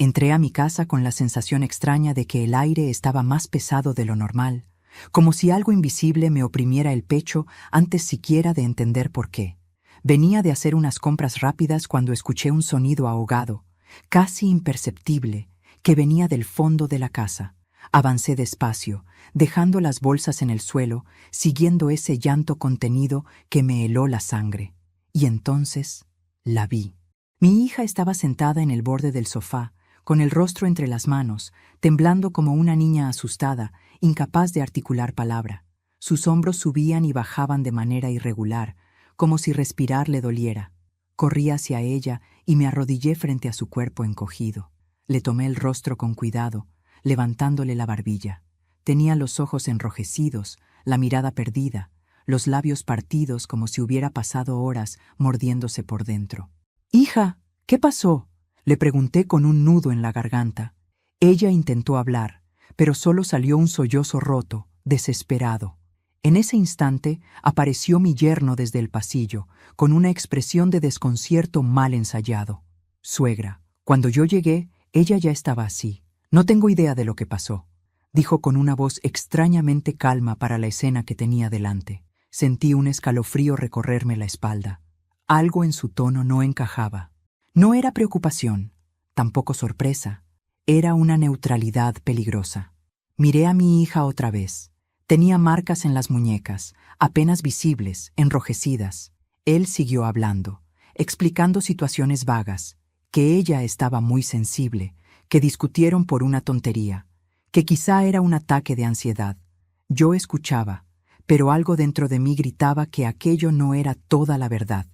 Entré a mi casa con la sensación extraña de que el aire estaba más pesado de lo normal, como si algo invisible me oprimiera el pecho antes siquiera de entender por qué. Venía de hacer unas compras rápidas cuando escuché un sonido ahogado, casi imperceptible, que venía del fondo de la casa. Avancé despacio, dejando las bolsas en el suelo, siguiendo ese llanto contenido que me heló la sangre. Y entonces la vi. Mi hija estaba sentada en el borde del sofá, con el rostro entre las manos, temblando como una niña asustada, incapaz de articular palabra. Sus hombros subían y bajaban de manera irregular, como si respirar le doliera. Corrí hacia ella y me arrodillé frente a su cuerpo encogido. Le tomé el rostro con cuidado, levantándole la barbilla. Tenía los ojos enrojecidos, la mirada perdida, los labios partidos como si hubiera pasado horas mordiéndose por dentro. «Hija, ¿qué pasó?», le pregunté con un nudo en la garganta. Ella intentó hablar, pero solo salió un sollozo roto, desesperado. En ese instante apareció mi yerno desde el pasillo, con una expresión de desconcierto mal ensayado. «Suegra, cuando yo llegué, ella ya estaba así. No tengo idea de lo que pasó», dijo con una voz extrañamente calma para la escena que tenía delante. Sentí un escalofrío recorrerme la espalda. Algo en su tono no encajaba. No era preocupación, tampoco sorpresa. Era una neutralidad peligrosa. Miré a mi hija otra vez. Tenía marcas en las muñecas, apenas visibles, enrojecidas. Él siguió hablando, explicando situaciones vagas, que ella estaba muy sensible, que discutieron por una tontería, que quizá era un ataque de ansiedad. Yo escuchaba, pero algo dentro de mí gritaba que aquello no era toda la verdad.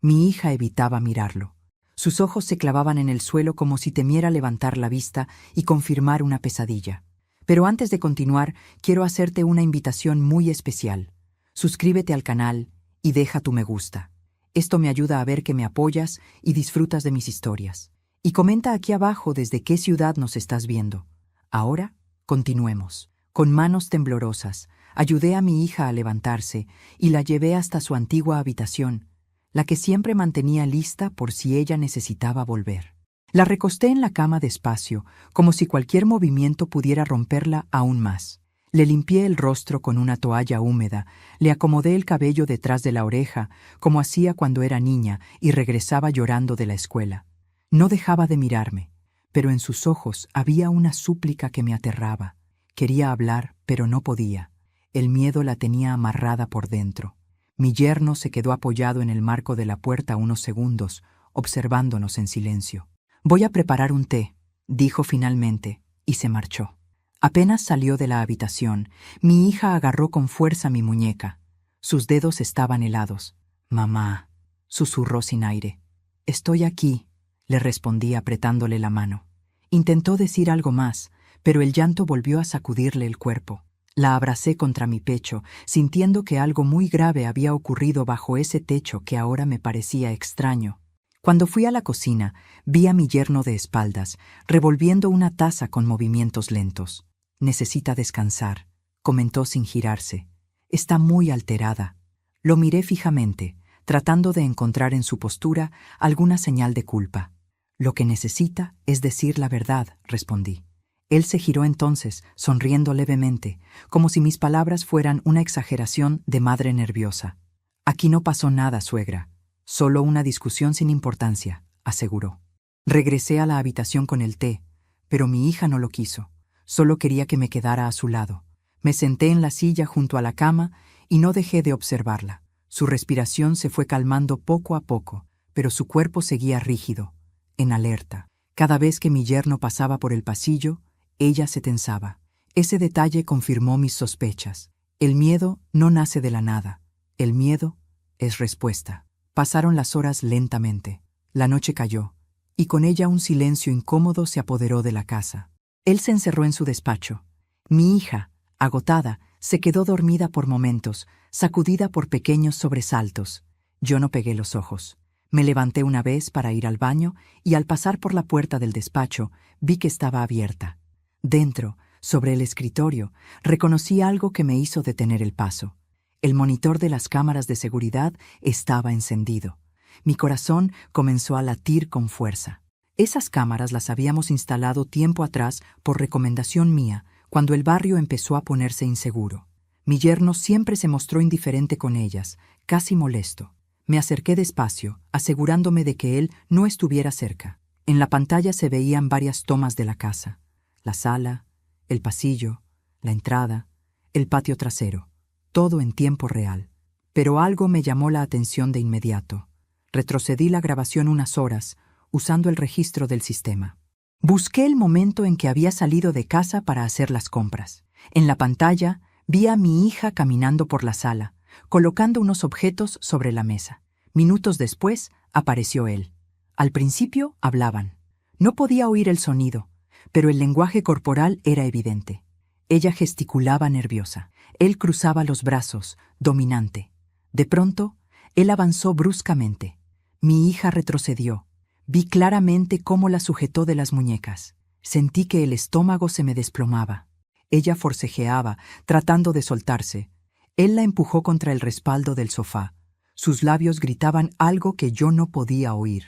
Mi hija evitaba mirarlo. Sus ojos se clavaban en el suelo como si temiera levantar la vista y confirmar una pesadilla. Pero antes de continuar, quiero hacerte una invitación muy especial. Suscríbete al canal y deja tu me gusta. Esto me ayuda a ver que me apoyas y disfrutas de mis historias. Y comenta aquí abajo desde qué ciudad nos estás viendo. Ahora, continuemos. Con manos temblorosas, ayudé a mi hija a levantarse y la llevé hasta su antigua habitación, la que siempre mantenía lista por si ella necesitaba volver. La recosté en la cama despacio, como si cualquier movimiento pudiera romperla aún más. Le limpié el rostro con una toalla húmeda, le acomodé el cabello detrás de la oreja, como hacía cuando era niña y regresaba llorando de la escuela. No dejaba de mirarme, pero en sus ojos había una súplica que me aterraba. Quería hablar, pero no podía. El miedo la tenía amarrada por dentro. Mi yerno se quedó apoyado en el marco de la puerta unos segundos, observándonos en silencio. «Voy a preparar un té», dijo finalmente, y se marchó. Apenas salió de la habitación, mi hija agarró con fuerza mi muñeca. Sus dedos estaban helados. «Mamá», susurró sin aire. «Estoy aquí», le respondí apretándole la mano. Intentó decir algo más, pero el llanto volvió a sacudirle el cuerpo. La abracé contra mi pecho, sintiendo que algo muy grave había ocurrido bajo ese techo que ahora me parecía extraño. Cuando fui a la cocina, vi a mi yerno de espaldas, revolviendo una taza con movimientos lentos. «Necesita descansar», comentó sin girarse. «Está muy alterada». Lo miré fijamente, tratando de encontrar en su postura alguna señal de culpa. «Lo que necesita es decir la verdad», respondí. Él se giró entonces, sonriendo levemente, como si mis palabras fueran una exageración de madre nerviosa. «Aquí no pasó nada, suegra. Solo una discusión sin importancia», aseguró. Regresé a la habitación con el té, pero mi hija no lo quiso. Solo quería que me quedara a su lado. Me senté en la silla junto a la cama y no dejé de observarla. Su respiración se fue calmando poco a poco, pero su cuerpo seguía rígido, en alerta. Cada vez que mi yerno pasaba por el pasillo, ella se tensaba. Ese detalle confirmó mis sospechas. El miedo no nace de la nada. El miedo es respuesta. Pasaron las horas lentamente. La noche cayó, y con ella un silencio incómodo se apoderó de la casa. Él se encerró en su despacho. Mi hija, agotada, se quedó dormida por momentos, sacudida por pequeños sobresaltos. Yo no pegué los ojos. Me levanté una vez para ir al baño y al pasar por la puerta del despacho vi que estaba abierta. Dentro, sobre el escritorio, reconocí algo que me hizo detener el paso. El monitor de las cámaras de seguridad estaba encendido. Mi corazón comenzó a latir con fuerza. Esas cámaras las habíamos instalado tiempo atrás por recomendación mía, cuando el barrio empezó a ponerse inseguro. Mi yerno siempre se mostró indiferente con ellas, casi molesto. Me acerqué despacio, asegurándome de que él no estuviera cerca. En la pantalla se veían varias tomas de la casa: la sala, el pasillo, la entrada, el patio trasero, todo en tiempo real. Pero algo me llamó la atención de inmediato. Retrocedí la grabación unas horas, usando el registro del sistema. Busqué el momento en que había salido de casa para hacer las compras. En la pantalla vi a mi hija caminando por la sala, colocando unos objetos sobre la mesa. Minutos después apareció él. Al principio hablaban. No podía oír el sonido, pero el lenguaje corporal era evidente. Ella gesticulaba nerviosa. Él cruzaba los brazos, dominante. De pronto, él avanzó bruscamente. Mi hija retrocedió. Vi claramente cómo la sujetó de las muñecas. Sentí que el estómago se me desplomaba. Ella forcejeaba, tratando de soltarse. Él la empujó contra el respaldo del sofá. Sus labios gritaban algo que yo no podía oír.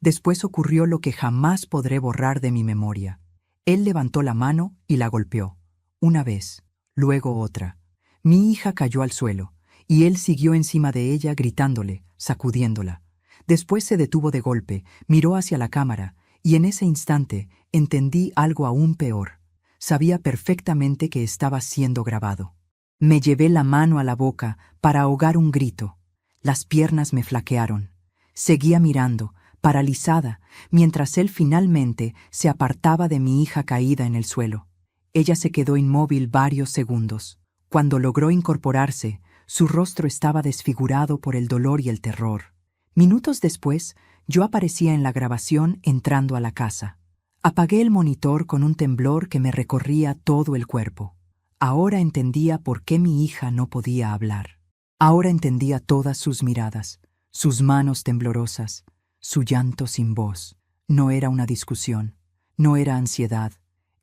Después ocurrió lo que jamás podré borrar de mi memoria. Él levantó la mano y la golpeó. Una vez, luego otra. Mi hija cayó al suelo, y él siguió encima de ella gritándole, sacudiéndola. Después se detuvo de golpe, miró hacia la cámara, y en ese instante entendí algo aún peor. Sabía perfectamente que estaba siendo grabado. Me llevé la mano a la boca para ahogar un grito. Las piernas me flaquearon. Seguía mirando, paralizada, mientras él finalmente se apartaba de mi hija caída en el suelo. Ella se quedó inmóvil varios segundos. Cuando logró incorporarse, su rostro estaba desfigurado por el dolor y el terror. Minutos después, yo aparecía en la grabación entrando a la casa. Apagué el monitor con un temblor que me recorría todo el cuerpo. Ahora entendía por qué mi hija no podía hablar. Ahora entendía todas sus miradas, sus manos temblorosas, su llanto sin voz. No era una discusión, no era ansiedad,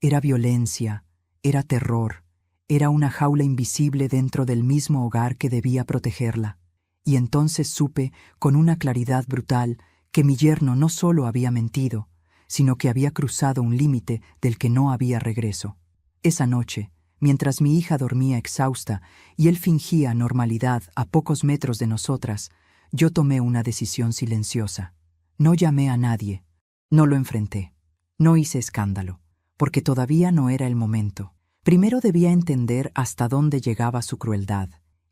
era violencia, era terror, era una jaula invisible dentro del mismo hogar que debía protegerla. Y entonces supe, con una claridad brutal, que mi yerno no solo había mentido, sino que había cruzado un límite del que no había regreso. Esa noche, mientras mi hija dormía exhausta y él fingía normalidad a pocos metros de nosotras, yo tomé una decisión silenciosa. No llamé a nadie, no lo enfrenté, no hice escándalo, porque todavía no era el momento. Primero debía entender hasta dónde llegaba su crueldad,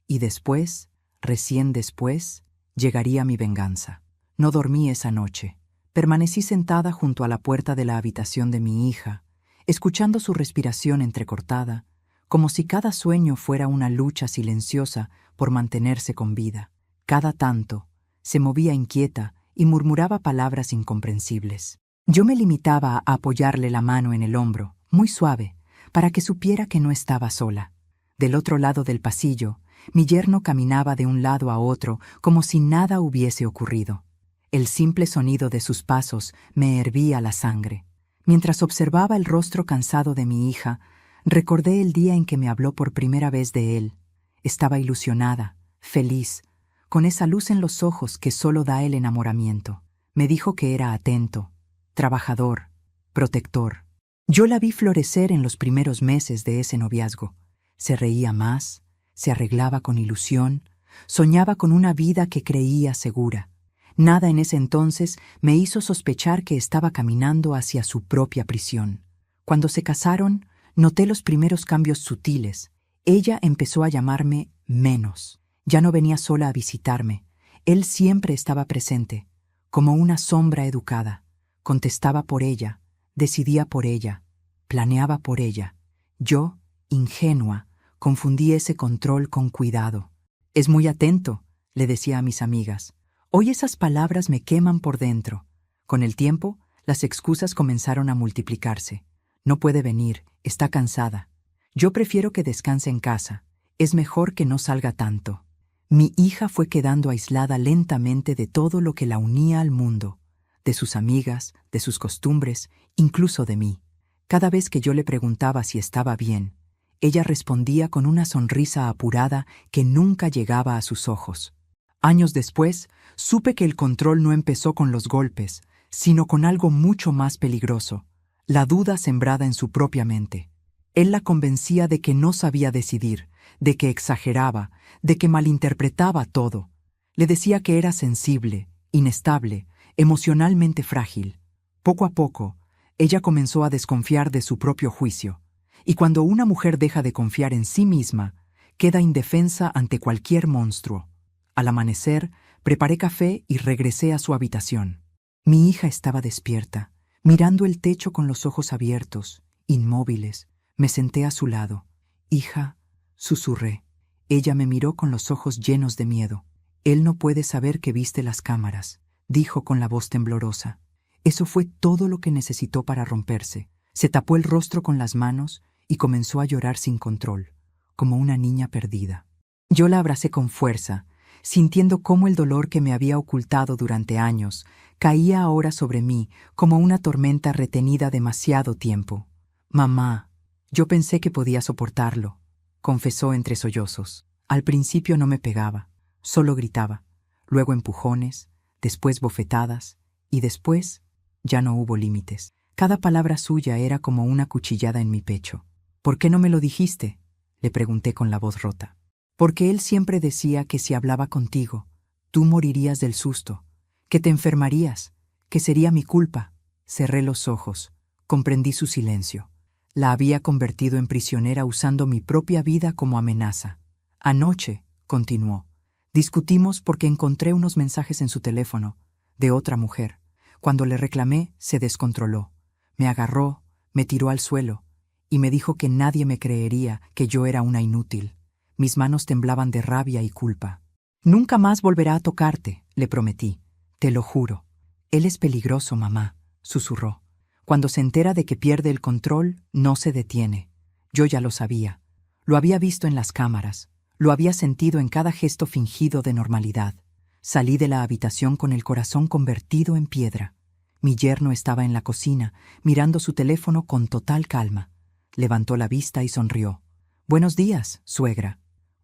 y después, recién después, llegaría mi venganza. No dormí esa noche. Permanecí sentada junto a la puerta de la habitación de mi hija, escuchando su respiración entrecortada, como si cada sueño fuera una lucha silenciosa por mantenerse con vida. Cada tanto, se movía inquieta y murmuraba palabras incomprensibles. Yo me limitaba a apoyarle la mano en el hombro, muy suave, para que supiera que no estaba sola. Del otro lado del pasillo, mi yerno caminaba de un lado a otro como si nada hubiese ocurrido. El simple sonido de sus pasos me hervía la sangre. Mientras observaba el rostro cansado de mi hija, recordé el día en que me habló por primera vez de él. Estaba ilusionada, feliz, con esa luz en los ojos que solo da el enamoramiento. Me dijo que era atento, trabajador, protector. Yo la vi florecer en los primeros meses de ese noviazgo. Se reía más, se arreglaba con ilusión, soñaba con una vida que creía segura. Nada en ese entonces me hizo sospechar que estaba caminando hacia su propia prisión. Cuando se casaron, noté los primeros cambios sutiles. Ella empezó a llamarme menos. Ya no venía sola a visitarme. Él siempre estaba presente, como una sombra educada. Contestaba por ella, decidía por ella, planeaba por ella. Yo, ingenua, confundí ese control con cuidado. «Es muy atento», le decía a mis amigas. Hoy esas palabras me queman por dentro. Con el tiempo, las excusas comenzaron a multiplicarse. No puede venir, está cansada. Yo prefiero que descanse en casa. Es mejor que no salga tanto. Mi hija fue quedando aislada lentamente de todo lo que la unía al mundo, de sus amigas, de sus costumbres, incluso de mí. Cada vez que yo le preguntaba si estaba bien, ella respondía con una sonrisa apurada que nunca llegaba a sus ojos. Años después, supe que el control no empezó con los golpes, sino con algo mucho más peligroso, la duda sembrada en su propia mente. Él la convencía de que no sabía decidir, de que exageraba, de que malinterpretaba todo. Le decía que era sensible, inestable, emocionalmente frágil. Poco a poco, ella comenzó a desconfiar de su propio juicio. Y cuando una mujer deja de confiar en sí misma, queda indefensa ante cualquier monstruo. Al amanecer, preparé café y regresé a su habitación. Mi hija estaba despierta, mirando el techo con los ojos abiertos, inmóviles. Me senté a su lado. «Hija», susurré. Ella me miró con los ojos llenos de miedo. «Él no puede saber que viste las cámaras», dijo con la voz temblorosa. Eso fue todo lo que necesitó para romperse. Se tapó el rostro con las manos y comenzó a llorar sin control, como una niña perdida. Yo la abracé con fuerza, sintiendo cómo el dolor que me había ocultado durante años caía ahora sobre mí como una tormenta retenida demasiado tiempo. «Mamá, yo pensé que podía soportarlo», confesó entre sollozos. Al principio no me pegaba, solo gritaba, luego empujones, después bofetadas, y después ya no hubo límites. Cada palabra suya era como una cuchillada en mi pecho. «¿Por qué no me lo dijiste?», le pregunté con la voz rota. «Porque él siempre decía que si hablaba contigo, tú morirías del susto, que te enfermarías, que sería mi culpa». Cerré los ojos, comprendí su silencio. La había convertido en prisionera usando mi propia vida como amenaza. «Anoche», continuó, «discutimos porque encontré unos mensajes en su teléfono, de otra mujer. Cuando le reclamé, se descontroló. Me agarró, me tiró al suelo, y me dijo que nadie me creería, que yo era una inútil». Mis manos temblaban de rabia y culpa. «Nunca más volverá a tocarte», le prometí. «Te lo juro». «Él es peligroso, mamá», susurró. «Cuando se entera de que pierde el control, no se detiene». Yo ya lo sabía. Lo había visto en las cámaras. Lo había sentido en cada gesto fingido de normalidad. Salí de la habitación con el corazón convertido en piedra. Mi yerno estaba en la cocina, mirando su teléfono con total calma. Levantó la vista y sonrió. «Buenos días, suegra».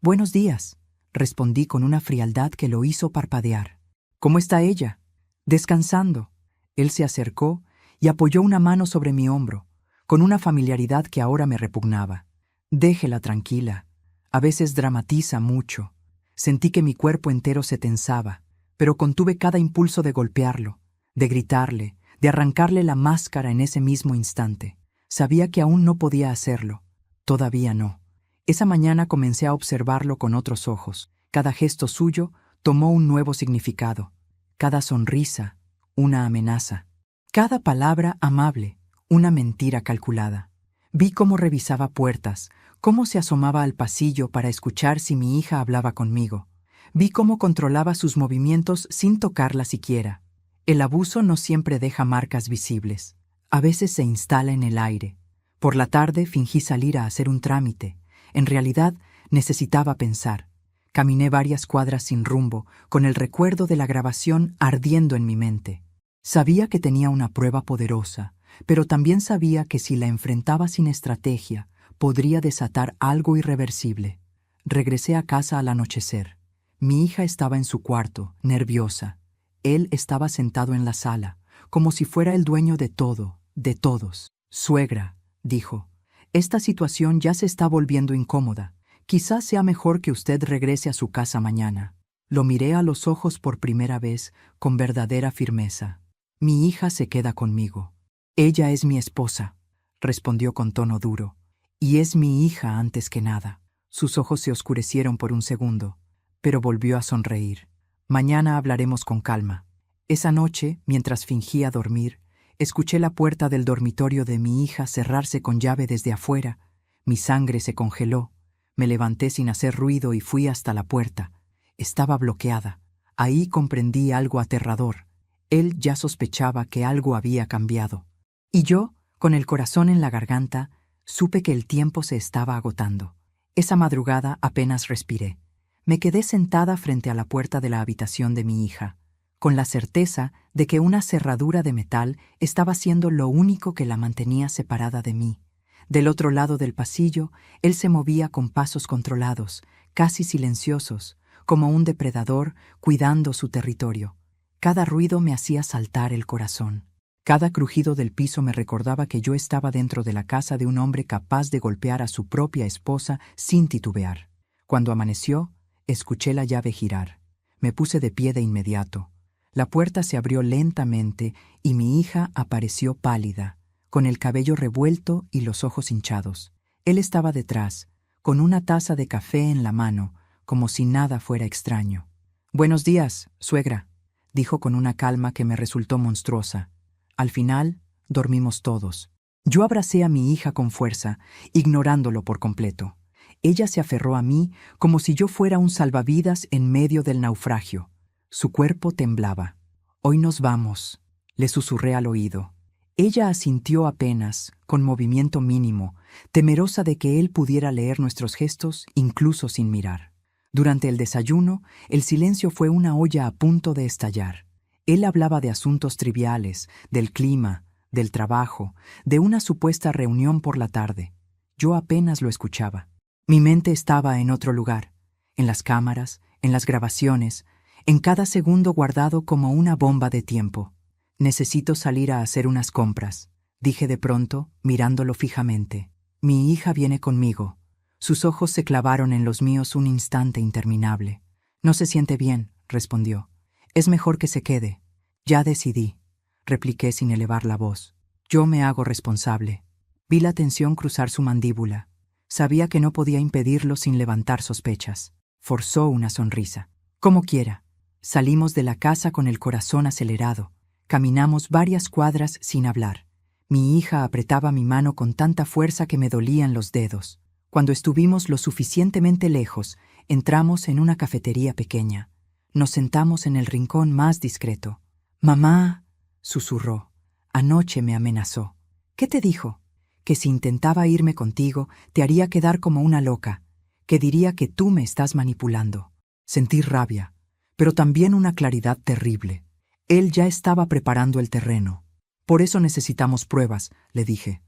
«Buenos días», respondí con una frialdad que lo hizo parpadear. «¿Cómo está ella?» «Descansando». Él se acercó y apoyó una mano sobre mi hombro, con una familiaridad que ahora me repugnaba. «Déjela tranquila. A veces dramatiza mucho». Sentí que mi cuerpo entero se tensaba, pero contuve cada impulso de golpearlo, de gritarle, de arrancarle la máscara en ese mismo instante. Sabía que aún no podía hacerlo. Todavía no. Esa mañana comencé a observarlo con otros ojos. Cada gesto suyo tomó un nuevo significado. Cada sonrisa, una amenaza. Cada palabra amable, una mentira calculada. Vi cómo revisaba puertas, cómo se asomaba al pasillo para escuchar si mi hija hablaba conmigo. Vi cómo controlaba sus movimientos sin tocarla siquiera. El abuso no siempre deja marcas visibles. A veces se instala en el aire. Por la tarde fingí salir a hacer un trámite. En realidad, necesitaba pensar. Caminé varias cuadras sin rumbo, con el recuerdo de la grabación ardiendo en mi mente. Sabía que tenía una prueba poderosa, pero también sabía que si la enfrentaba sin estrategia, podría desatar algo irreversible. Regresé a casa al anochecer. Mi hija estaba en su cuarto, nerviosa. Él estaba sentado en la sala, como si fuera el dueño de todo, de todos. «Suegra», dijo, «esta situación ya se está volviendo incómoda. Quizás sea mejor que usted regrese a su casa mañana». Lo miré a los ojos por primera vez con verdadera firmeza. «Mi hija se queda conmigo. Ella es mi esposa», respondió con tono duro. «Y es mi hija antes que nada». Sus ojos se oscurecieron por un segundo, pero volvió a sonreír. «Mañana hablaremos con calma». Esa noche, mientras fingía dormir, escuché la puerta del dormitorio de mi hija cerrarse con llave desde afuera. Mi sangre se congeló. Me levanté sin hacer ruido y fui hasta la puerta. Estaba bloqueada. Ahí comprendí algo aterrador. Él ya sospechaba que algo había cambiado. Y yo, con el corazón en la garganta, supe que el tiempo se estaba agotando. Esa madrugada apenas respiré. Me quedé sentada frente a la puerta de la habitación de mi hija, con la certeza de que una cerradura de metal estaba siendo lo único que la mantenía separada de mí. Del otro lado del pasillo, él se movía con pasos controlados, casi silenciosos, como un depredador cuidando su territorio. Cada ruido me hacía saltar el corazón. Cada crujido del piso me recordaba que yo estaba dentro de la casa de un hombre capaz de golpear a su propia esposa sin titubear. Cuando amaneció, escuché la llave girar. Me puse de pie de inmediato. La puerta se abrió lentamente y mi hija apareció pálida, con el cabello revuelto y los ojos hinchados. Él estaba detrás, con una taza de café en la mano, como si nada fuera extraño. «Buenos días, suegra», dijo con una calma que me resultó monstruosa. Al final, dormimos todos. Yo abracé a mi hija con fuerza, ignorándolo por completo. Ella se aferró a mí como si yo fuera un salvavidas en medio del naufragio. Su cuerpo temblaba. «Hoy nos vamos», le susurré al oído. Ella asintió apenas, con movimiento mínimo, temerosa de que él pudiera leer nuestros gestos incluso sin mirar. Durante el desayuno, el silencio fue una olla a punto de estallar. Él hablaba de asuntos triviales, del clima, del trabajo, de una supuesta reunión por la tarde. Yo apenas lo escuchaba. Mi mente estaba en otro lugar, en las cámaras, en las grabaciones, en cada segundo guardado como una bomba de tiempo. «Necesito salir a hacer unas compras», dije de pronto, mirándolo fijamente. «Mi hija viene conmigo». Sus ojos se clavaron en los míos un instante interminable. «No se siente bien», respondió. «Es mejor que se quede». «Ya decidí», repliqué sin elevar la voz. «Yo me hago responsable». Vi la tensión cruzar su mandíbula. Sabía que no podía impedirlo sin levantar sospechas. Forzó una sonrisa. «Como quiera». Salimos de la casa con el corazón acelerado. Caminamos varias cuadras sin hablar. Mi hija apretaba mi mano con tanta fuerza que me dolían los dedos. Cuando estuvimos lo suficientemente lejos, entramos en una cafetería pequeña. Nos sentamos en el rincón más discreto. «Mamá», susurró, «anoche me amenazó». «¿Qué te dijo?» «Que si intentaba irme contigo, te haría quedar como una loca, que diría que tú me estás manipulando». Sentí rabia, pero también una claridad terrible. Él ya estaba preparando el terreno. «Por eso necesitamos pruebas», le dije.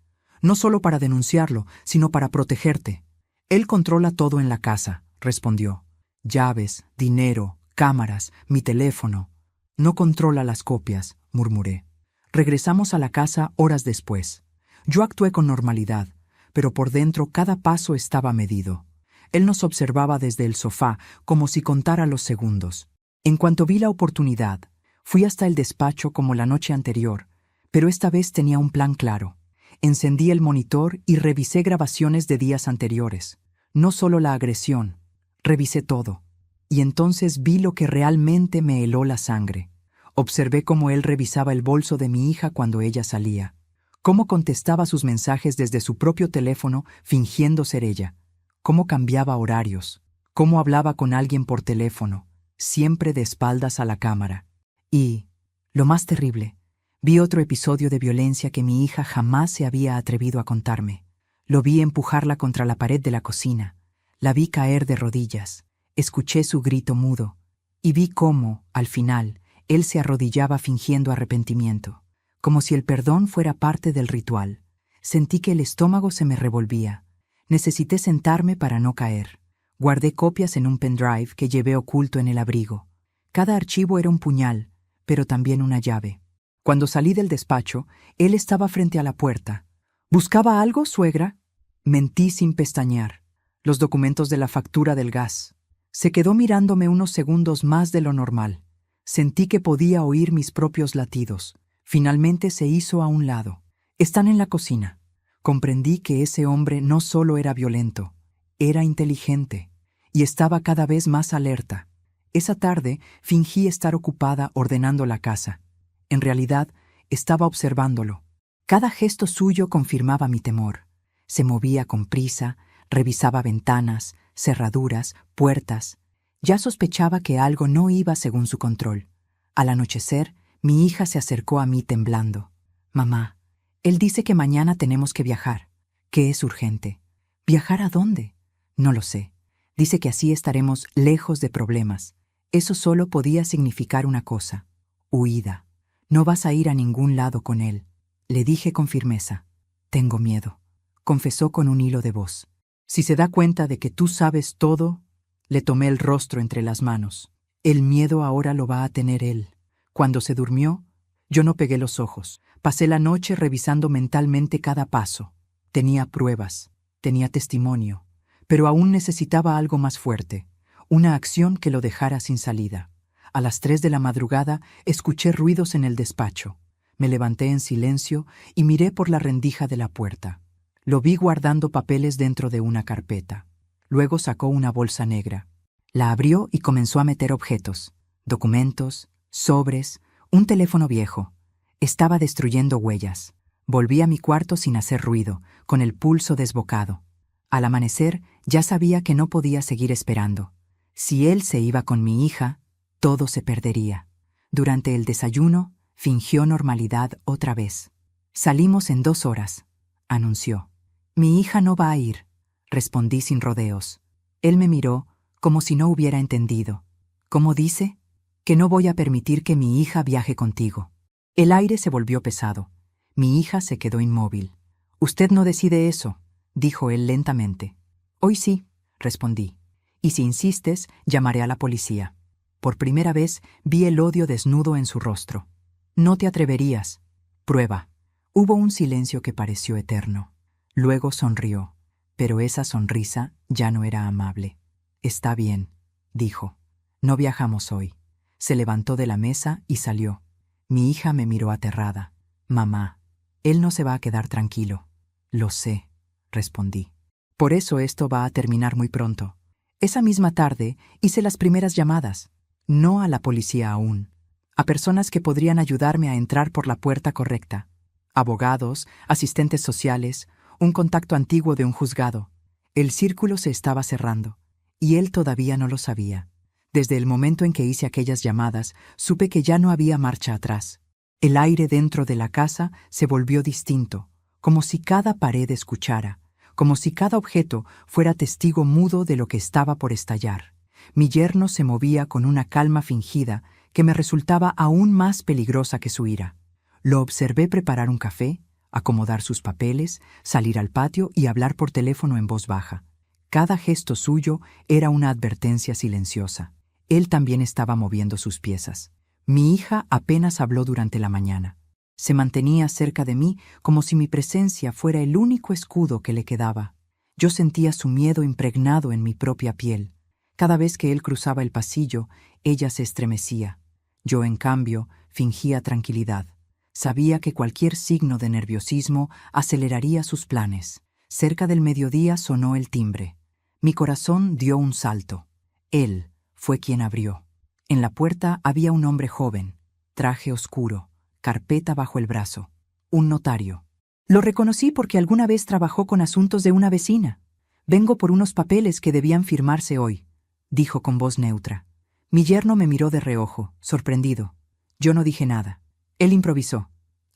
«No solo para denunciarlo, sino para protegerte». «Él controla todo en la casa», respondió. «Llaves, dinero, cámaras, mi teléfono». «No controla las copias», murmuré. Regresamos a la casa horas después. Yo actué con normalidad, pero por dentro cada paso estaba medido. Él nos observaba desde el sofá, como si contara los segundos. En cuanto vi la oportunidad, fui hasta el despacho como la noche anterior, pero esta vez tenía un plan claro. Encendí el monitor y revisé grabaciones de días anteriores. No solo la agresión, revisé todo. Y entonces vi lo que realmente me heló la sangre. Observé cómo él revisaba el bolso de mi hija cuando ella salía. Cómo contestaba sus mensajes desde su propio teléfono fingiendo ser ella. Cómo cambiaba horarios. Cómo hablaba con alguien por teléfono, siempre de espaldas a la cámara. Y, lo más terrible, vi otro episodio de violencia que mi hija jamás se había atrevido a contarme. Lo vi empujarla contra la pared de la cocina. La vi caer de rodillas. Escuché su grito mudo. Y vi cómo, al final, él se arrodillaba fingiendo arrepentimiento, como si el perdón fuera parte del ritual. Sentí que el estómago se me revolvía. Necesité sentarme para no caer. Guardé copias en un pendrive que llevé oculto en el abrigo. Cada archivo era un puñal, pero también una llave. Cuando salí del despacho, él estaba frente a la puerta. «¿Buscaba algo, suegra?» Mentí sin pestañear. Los documentos de la factura del gas. Se quedó mirándome unos segundos más de lo normal. Sentí que podía oír mis propios latidos. Finalmente se hizo a un lado. «Están en la cocina». Comprendí que ese hombre no solo era violento, era inteligente, y estaba cada vez más alerta. Esa tarde fingí estar ocupada ordenando la casa. En realidad, estaba observándolo. Cada gesto suyo confirmaba mi temor. Se movía con prisa, revisaba ventanas, cerraduras, puertas. Ya sospechaba que algo no iba según su control. Al anochecer, mi hija se acercó a mí temblando. «Mamá, él dice que mañana tenemos que viajar, que es urgente». «¿Viajar a dónde?» «No lo sé. Dice que así estaremos lejos de problemas». Eso solo podía significar una cosa: huida. «No vas a ir a ningún lado con él», le dije con firmeza. «Tengo miedo», confesó con un hilo de voz. «Si se da cuenta de que tú sabes todo», le tomé el rostro entre las manos. «El miedo ahora lo va a tener él. Cuando se durmió, yo no pegué los ojos. Pasé la noche revisando mentalmente cada paso. Tenía pruebas, tenía testimonio, pero aún necesitaba algo más fuerte, una acción que lo dejara sin salida. A las 3 de la madrugada escuché ruidos en el despacho. Me levanté en silencio y miré por la rendija de la puerta. Lo vi guardando papeles dentro de una carpeta. Luego sacó una bolsa negra. La abrió y comenzó a meter objetos, documentos, sobres, un teléfono viejo. Estaba destruyendo huellas. Volví a mi cuarto sin hacer ruido, con el pulso desbocado. Al amanecer, ya sabía que no podía seguir esperando. Si él se iba con mi hija, todo se perdería. Durante el desayuno, fingió normalidad otra vez. Salimos en 2 horas, anunció. Mi hija no va a ir, respondí sin rodeos. Él me miró como si no hubiera entendido. ¿Cómo dice? Que no voy a permitir que mi hija viaje contigo. El aire se volvió pesado. Mi hija se quedó inmóvil. Usted no decide eso, dijo él lentamente. Hoy sí, respondí. Y si insistes, llamaré a la policía. Por primera vez vi el odio desnudo en su rostro. No te atreverías. Prueba. Hubo un silencio que pareció eterno. Luego sonrió, pero esa sonrisa ya no era amable. Está bien, dijo. No viajamos hoy. Se levantó de la mesa y salió. Mi hija me miró aterrada. Mamá, él no se va a quedar tranquilo. Lo sé, respondí. Por eso esto va a terminar muy pronto. Esa misma tarde hice las primeras llamadas. No a la policía aún. A personas que podrían ayudarme a entrar por la puerta correcta. Abogados, asistentes sociales, un contacto antiguo de un juzgado. El círculo se estaba cerrando, y él todavía no lo sabía. Desde el momento en que hice aquellas llamadas, supe que ya no había marcha atrás. El aire dentro de la casa se volvió distinto, como si cada pared escuchara, como si cada objeto fuera testigo mudo de lo que estaba por estallar. Mi yerno se movía con una calma fingida que me resultaba aún más peligrosa que su ira. Lo observé preparar un café, acomodar sus papeles, salir al patio y hablar por teléfono en voz baja. Cada gesto suyo era una advertencia silenciosa. Él también estaba moviendo sus piezas. Mi hija apenas habló durante la mañana. Se mantenía cerca de mí como si mi presencia fuera el único escudo que le quedaba. Yo sentía su miedo impregnado en mi propia piel. Cada vez que él cruzaba el pasillo, ella se estremecía. Yo, en cambio, fingía tranquilidad. Sabía que cualquier signo de nerviosismo aceleraría sus planes. Cerca del mediodía sonó el timbre. Mi corazón dio un salto. Él fue quien abrió. En la puerta había un hombre joven, traje oscuro, carpeta bajo el brazo, un notario. Lo reconocí porque alguna vez trabajó con asuntos de una vecina. Vengo por unos papeles que debían firmarse hoy, dijo con voz neutra. Mi yerno me miró de reojo, sorprendido. Yo no dije nada. Él improvisó.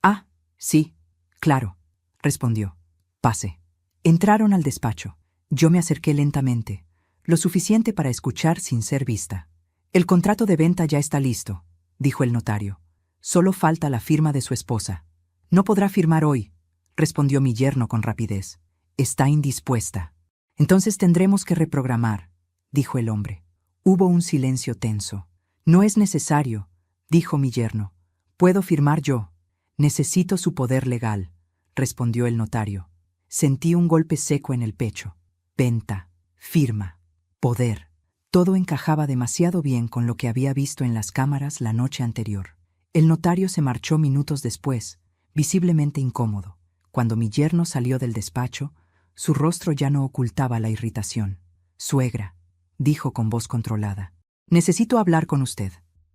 Ah, sí, claro, respondió. Pase. Entraron al despacho. Yo me acerqué lentamente, lo suficiente para escuchar sin ser vista. El contrato de venta ya está listo, dijo el notario. Solo falta la firma de su esposa. No podrá firmar hoy, respondió mi yerno con rapidez. Está indispuesta. Entonces tendremos que reprogramar, dijo el hombre. Hubo un silencio tenso. No es necesario, dijo mi yerno. Puedo firmar yo. Necesito su poder legal, respondió el notario. Sentí un golpe seco en el pecho. Venta, firma, poder. Todo encajaba demasiado bien con lo que había visto en las cámaras la noche anterior. El notario se marchó minutos después, visiblemente incómodo. Cuando mi yerno salió del despacho, su rostro ya no ocultaba la irritación. Suegra, dijo con voz controlada. Necesito hablar con usted.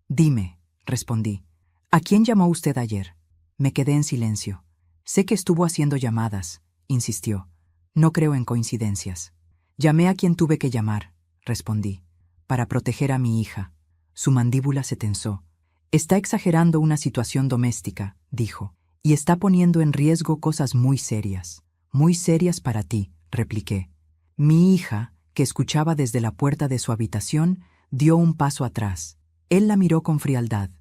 Dime, respondí. ¿A quién llamó usted ayer? Me quedé en silencio. Sé que estuvo haciendo llamadas, insistió. No creo en coincidencias. Llamé a quien tuve que llamar, respondí, para proteger a mi hija. Su mandíbula se tensó. Está exagerando una situación doméstica, dijo, y está poniendo en riesgo cosas muy serias para ti, repliqué. Mi hija, que escuchaba desde la puerta de su habitación, dio un paso atrás. Él la miró con frialdad.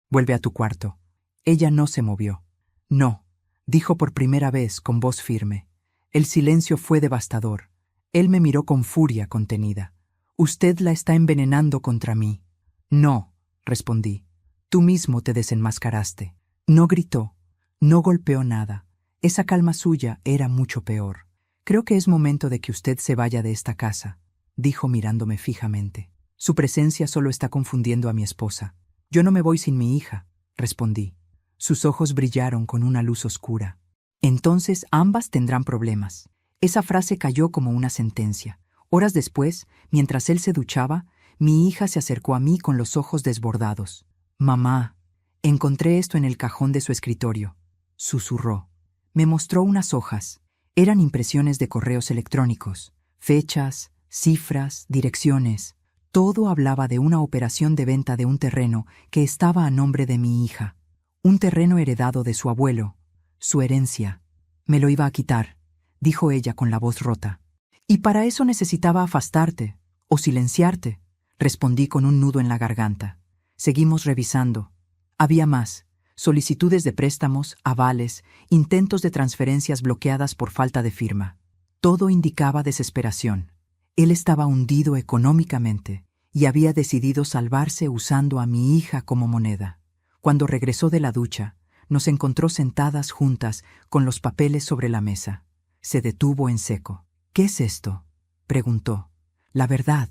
Vuelve a tu cuarto. Ella no se movió. No, dijo por primera vez con voz firme. El silencio fue devastador. Él me miró con furia contenida. Usted la está envenenando contra mí. No, respondí. Tú mismo te desenmascaraste. No gritó, no golpeó nada. Esa calma suya era mucho peor. Creo que es momento de que usted se vaya de esta casa, dijo mirándome fijamente. Su presencia solo está confundiendo a mi esposa. Yo no me voy sin mi hija, respondí. Sus ojos brillaron con una luz oscura. Entonces ambas tendrán problemas. Esa frase cayó como una sentencia. Horas después, mientras él se duchaba, mi hija se acercó a mí con los ojos desbordados. Mamá, encontré esto en el cajón de su escritorio, susurró. Me mostró unas hojas. Eran impresiones de correos electrónicos, fechas, cifras, direcciones. Todo hablaba de una operación de venta de un terreno que estaba a nombre de mi hija. Un terreno heredado de su abuelo. Su herencia. Me lo iba a quitar, dijo ella con la voz rota. Y para eso necesitaba afastarte, o silenciarte, respondí con un nudo en la garganta. Seguimos revisando. Había más. Solicitudes de préstamos, avales, intentos de transferencias bloqueadas por falta de firma. Todo indicaba desesperación. Él estaba hundido económicamente y había decidido salvarse usando a mi hija como moneda. Cuando regresó de la ducha, nos encontró sentadas juntas con los papeles sobre la mesa. Se detuvo en seco. «¿Qué es esto?», preguntó. «La verdad»,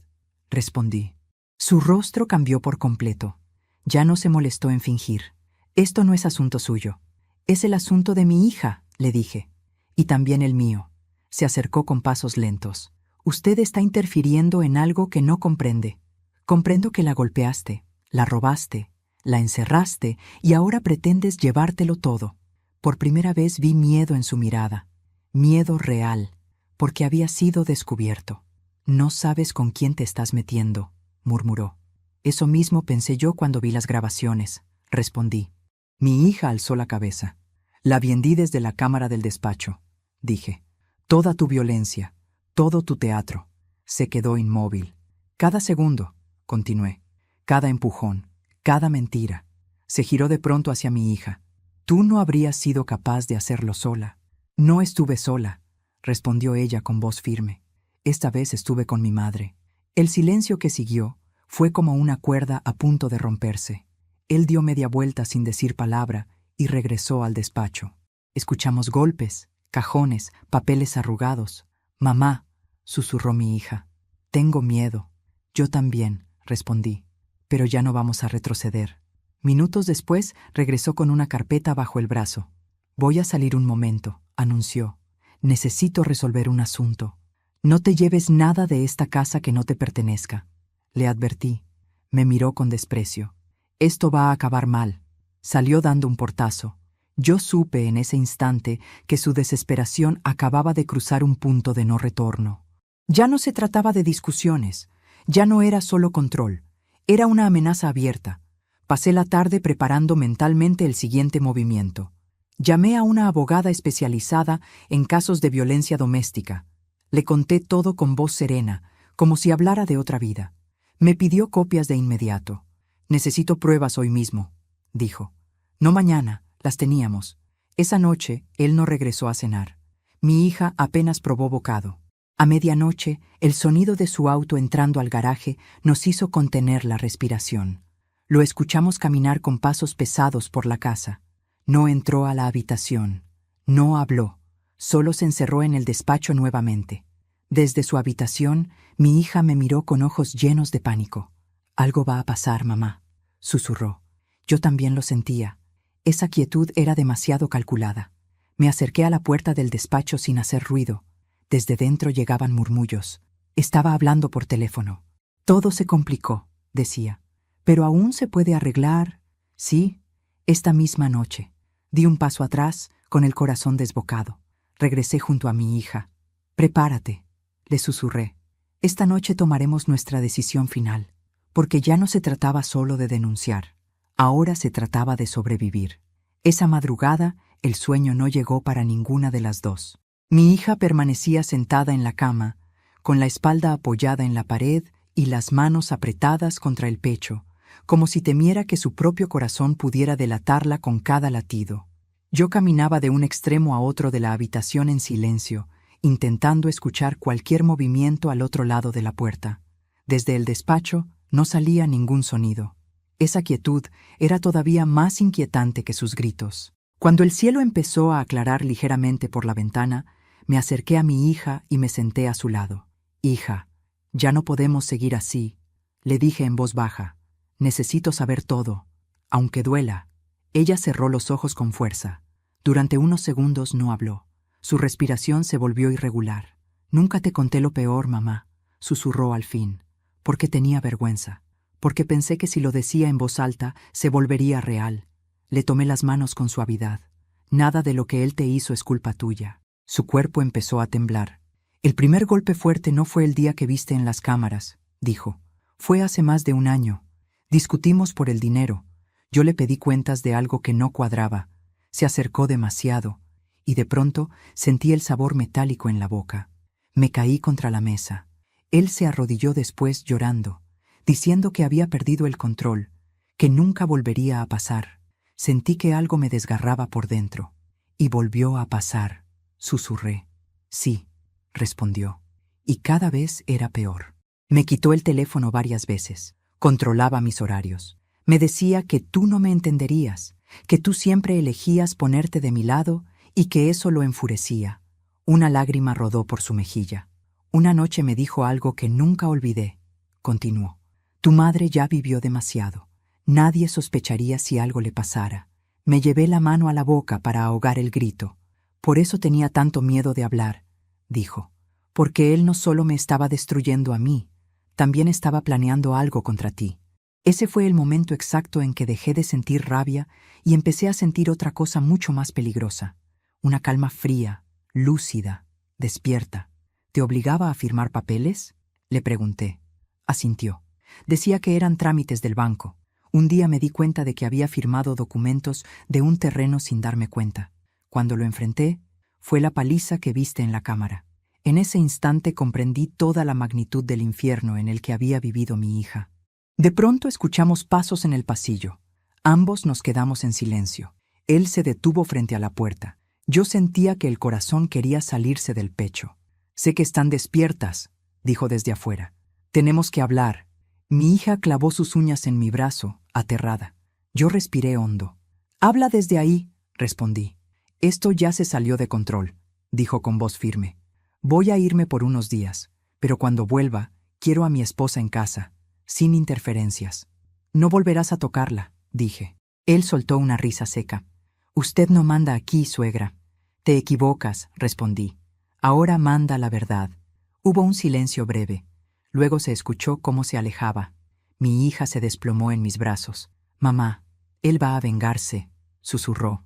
respondí. Su rostro cambió por completo. Ya no se molestó en fingir. «Esto no es asunto suyo. Es el asunto de mi hija», le dije. «Y también el mío». Se acercó con pasos lentos. «Usted está interfiriendo en algo que no comprende. Comprendo que la golpeaste, la robaste, la encerraste y ahora pretendes llevártelo todo». Por primera vez vi miedo en su mirada. Miedo real, porque había sido descubierto. «No sabes con quién te estás metiendo», murmuró. «Eso mismo pensé yo cuando vi las grabaciones», respondí. Mi hija alzó la cabeza. «La viendí desde la cámara del despacho», dije. «Toda tu violencia, todo tu teatro». Se quedó inmóvil. «Cada segundo», continué, «cada empujón, cada mentira». Se giró de pronto hacia mi hija. «Tú no habrías sido capaz de hacerlo sola». «No estuve sola», respondió ella con voz firme. «Esta vez estuve con mi madre». El silencio que siguió fue como una cuerda a punto de romperse. Él dio media vuelta sin decir palabra y regresó al despacho. Escuchamos golpes, cajones, papeles arrugados. «Mamá», susurró mi hija. «Tengo miedo». «Yo también», respondí. «Pero ya no vamos a retroceder». Minutos después regresó con una carpeta bajo el brazo. «Voy a salir un momento», anunció. «Necesito resolver un asunto». «No te lleves nada de esta casa que no te pertenezca», le advertí. Me miró con desprecio. «Esto va a acabar mal». Salió dando un portazo. Yo supe en ese instante que su desesperación acababa de cruzar un punto de no retorno. Ya no se trataba de discusiones, ya no era solo control, era una amenaza abierta. Pasé la tarde preparando mentalmente el siguiente movimiento. Llamé a una abogada especializada en casos de violencia doméstica. Le conté todo con voz serena, como si hablara de otra vida. Me pidió copias de inmediato. «Necesito pruebas hoy mismo», dijo. «No mañana, las teníamos». Esa noche, él no regresó a cenar. Mi hija apenas probó bocado. A medianoche, el sonido de su auto entrando al garaje nos hizo contener la respiración. Lo escuchamos caminar con pasos pesados por la casa. No entró a la habitación. No habló. Solo se encerró en el despacho nuevamente. Desde su habitación, mi hija me miró con ojos llenos de pánico. «Algo va a pasar, mamá», susurró. Yo también lo sentía. Esa quietud era demasiado calculada. Me acerqué a la puerta del despacho sin hacer ruido. Desde dentro llegaban murmullos. Estaba hablando por teléfono. «Todo se complicó», decía. «Pero aún se puede arreglar». «Sí, esta misma noche». Di un paso atrás, con el corazón desbocado. Regresé junto a mi hija. «Prepárate», le susurré. «Esta noche tomaremos nuestra decisión final». Porque ya no se trataba solo de denunciar. Ahora se trataba de sobrevivir. Esa madrugada, el sueño no llegó para ninguna de las dos. Mi hija permanecía sentada en la cama, con la espalda apoyada en la pared y las manos apretadas contra el pecho, como si temiera que su propio corazón pudiera delatarla con cada latido. Yo caminaba de un extremo a otro de la habitación en silencio, intentando escuchar cualquier movimiento al otro lado de la puerta. Desde el despacho no salía ningún sonido. Esa quietud era todavía más inquietante que sus gritos. Cuando el cielo empezó a aclarar ligeramente por la ventana, me acerqué a mi hija y me senté a su lado. «Hija, ya no podemos seguir así», le dije en voz baja. «Necesito saber todo, aunque duela». Ella cerró los ojos con fuerza. Durante unos segundos no habló. Su respiración se volvió irregular. «Nunca te conté lo peor, mamá», susurró al fin, porque tenía vergüenza, porque pensé que si lo decía en voz alta se volvería real. Le tomé las manos con suavidad. «Nada de lo que él te hizo es culpa tuya». Su cuerpo empezó a temblar. «El primer golpe fuerte no fue el día que viste en las cámaras», dijo. «Fue hace más de un año. Discutimos por el dinero. Yo le pedí cuentas de algo que no cuadraba. Se acercó demasiado, y de pronto sentí el sabor metálico en la boca. Me caí contra la mesa. Él se arrodilló después llorando, diciendo que había perdido el control, que nunca volvería a pasar. Sentí que algo me desgarraba por dentro. Y volvió a pasar», susurré. «Sí», respondió. Y cada vez era peor. Me quitó el teléfono varias veces. Controlaba mis horarios. Me decía que tú no me entenderías, que tú siempre elegías ponerte de mi lado y que eso lo enfurecía. Una lágrima rodó por su mejilla. «Una noche me dijo algo que nunca olvidé», continuó. «Tu madre ya vivió demasiado. Nadie sospecharía si algo le pasara». Me llevé la mano a la boca para ahogar el grito. «Por eso tenía tanto miedo de hablar», dijo. «Porque él no solo me estaba destruyendo a mí, también estaba planeando algo contra ti». Ese fue el momento exacto en que dejé de sentir rabia y empecé a sentir otra cosa mucho más peligrosa. Una calma fría, lúcida, despierta. «¿Te obligaba a firmar papeles?», le pregunté. Asintió. Decía que eran trámites del banco. Un día me di cuenta de que había firmado documentos de un terreno sin darme cuenta. Cuando lo enfrenté, fue la paliza que viste en la cámara. En ese instante comprendí toda la magnitud del infierno en el que había vivido mi hija. De pronto escuchamos pasos en el pasillo. Ambos nos quedamos en silencio. Él se detuvo frente a la puerta. Yo sentía que el corazón quería salirse del pecho. «Sé que están despiertas», dijo desde afuera. «Tenemos que hablar». Mi hija clavó sus uñas en mi brazo, aterrada. Yo respiré hondo. «Habla desde ahí», respondí. «Esto ya se salió de control», dijo con voz firme. «Voy a irme por unos días, pero cuando vuelva, quiero a mi esposa en casa, sin interferencias». «No volverás a tocarla», dije. Él soltó una risa seca. «Usted no manda aquí, suegra». «Te equivocas», respondí. «Ahora manda la verdad». Hubo un silencio breve. Luego se escuchó cómo se alejaba. Mi hija se desplomó en mis brazos. «Mamá, él va a vengarse», susurró.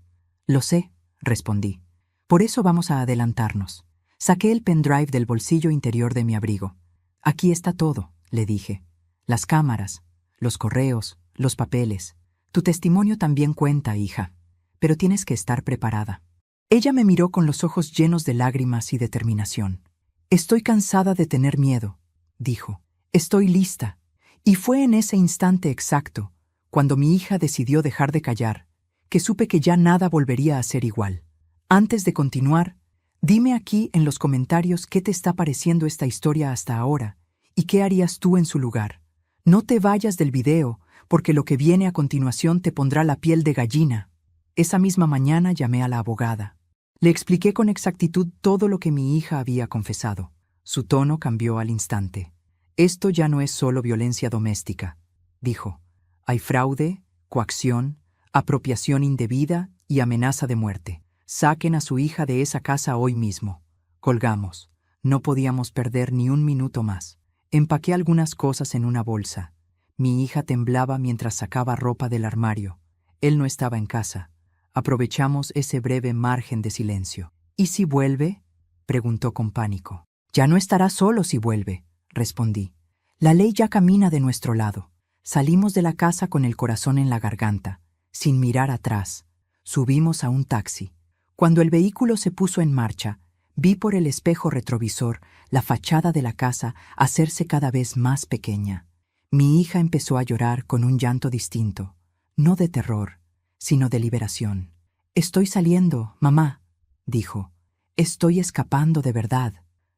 «Lo sé», respondí. «Por eso vamos a adelantarnos». Saqué el pendrive del bolsillo interior de mi abrigo. «Aquí está todo», le dije. «Las cámaras, los correos, los papeles. Tu testimonio también cuenta, hija, pero tienes que estar preparada». Ella me miró con los ojos llenos de lágrimas y determinación. «Estoy cansada de tener miedo», dijo. «Estoy lista». Y fue en ese instante exacto, cuando mi hija decidió dejar de callar, que supe que ya nada volvería a ser igual. Antes de continuar, dime aquí en los comentarios qué te está pareciendo esta historia hasta ahora y qué harías tú en su lugar. No te vayas del video, porque lo que viene a continuación te pondrá la piel de gallina. Esa misma mañana llamé a la abogada. Le expliqué con exactitud todo lo que mi hija había confesado. Su tono cambió al instante. «Esto ya no es solo violencia doméstica», dijo. «Hay fraude, coacción, apropiación indebida y amenaza de muerte. Saquen a su hija de esa casa hoy mismo». Colgamos. No podíamos perder ni un minuto más. Empaqué algunas cosas en una bolsa. Mi hija temblaba mientras sacaba ropa del armario. Él no estaba en casa. Aprovechamos ese breve margen de silencio. «¿Y si vuelve?», preguntó con pánico. «Ya no estará solo si vuelve», respondí. «La ley ya camina de nuestro lado». Salimos de la casa con el corazón en la garganta, sin mirar atrás. Subimos a un taxi. Cuando el vehículo se puso en marcha, vi por el espejo retrovisor la fachada de la casa hacerse cada vez más pequeña. Mi hija empezó a llorar con un llanto distinto, no de terror, sino de liberación. «Estoy saliendo, mamá», dijo. «Estoy escapando de verdad».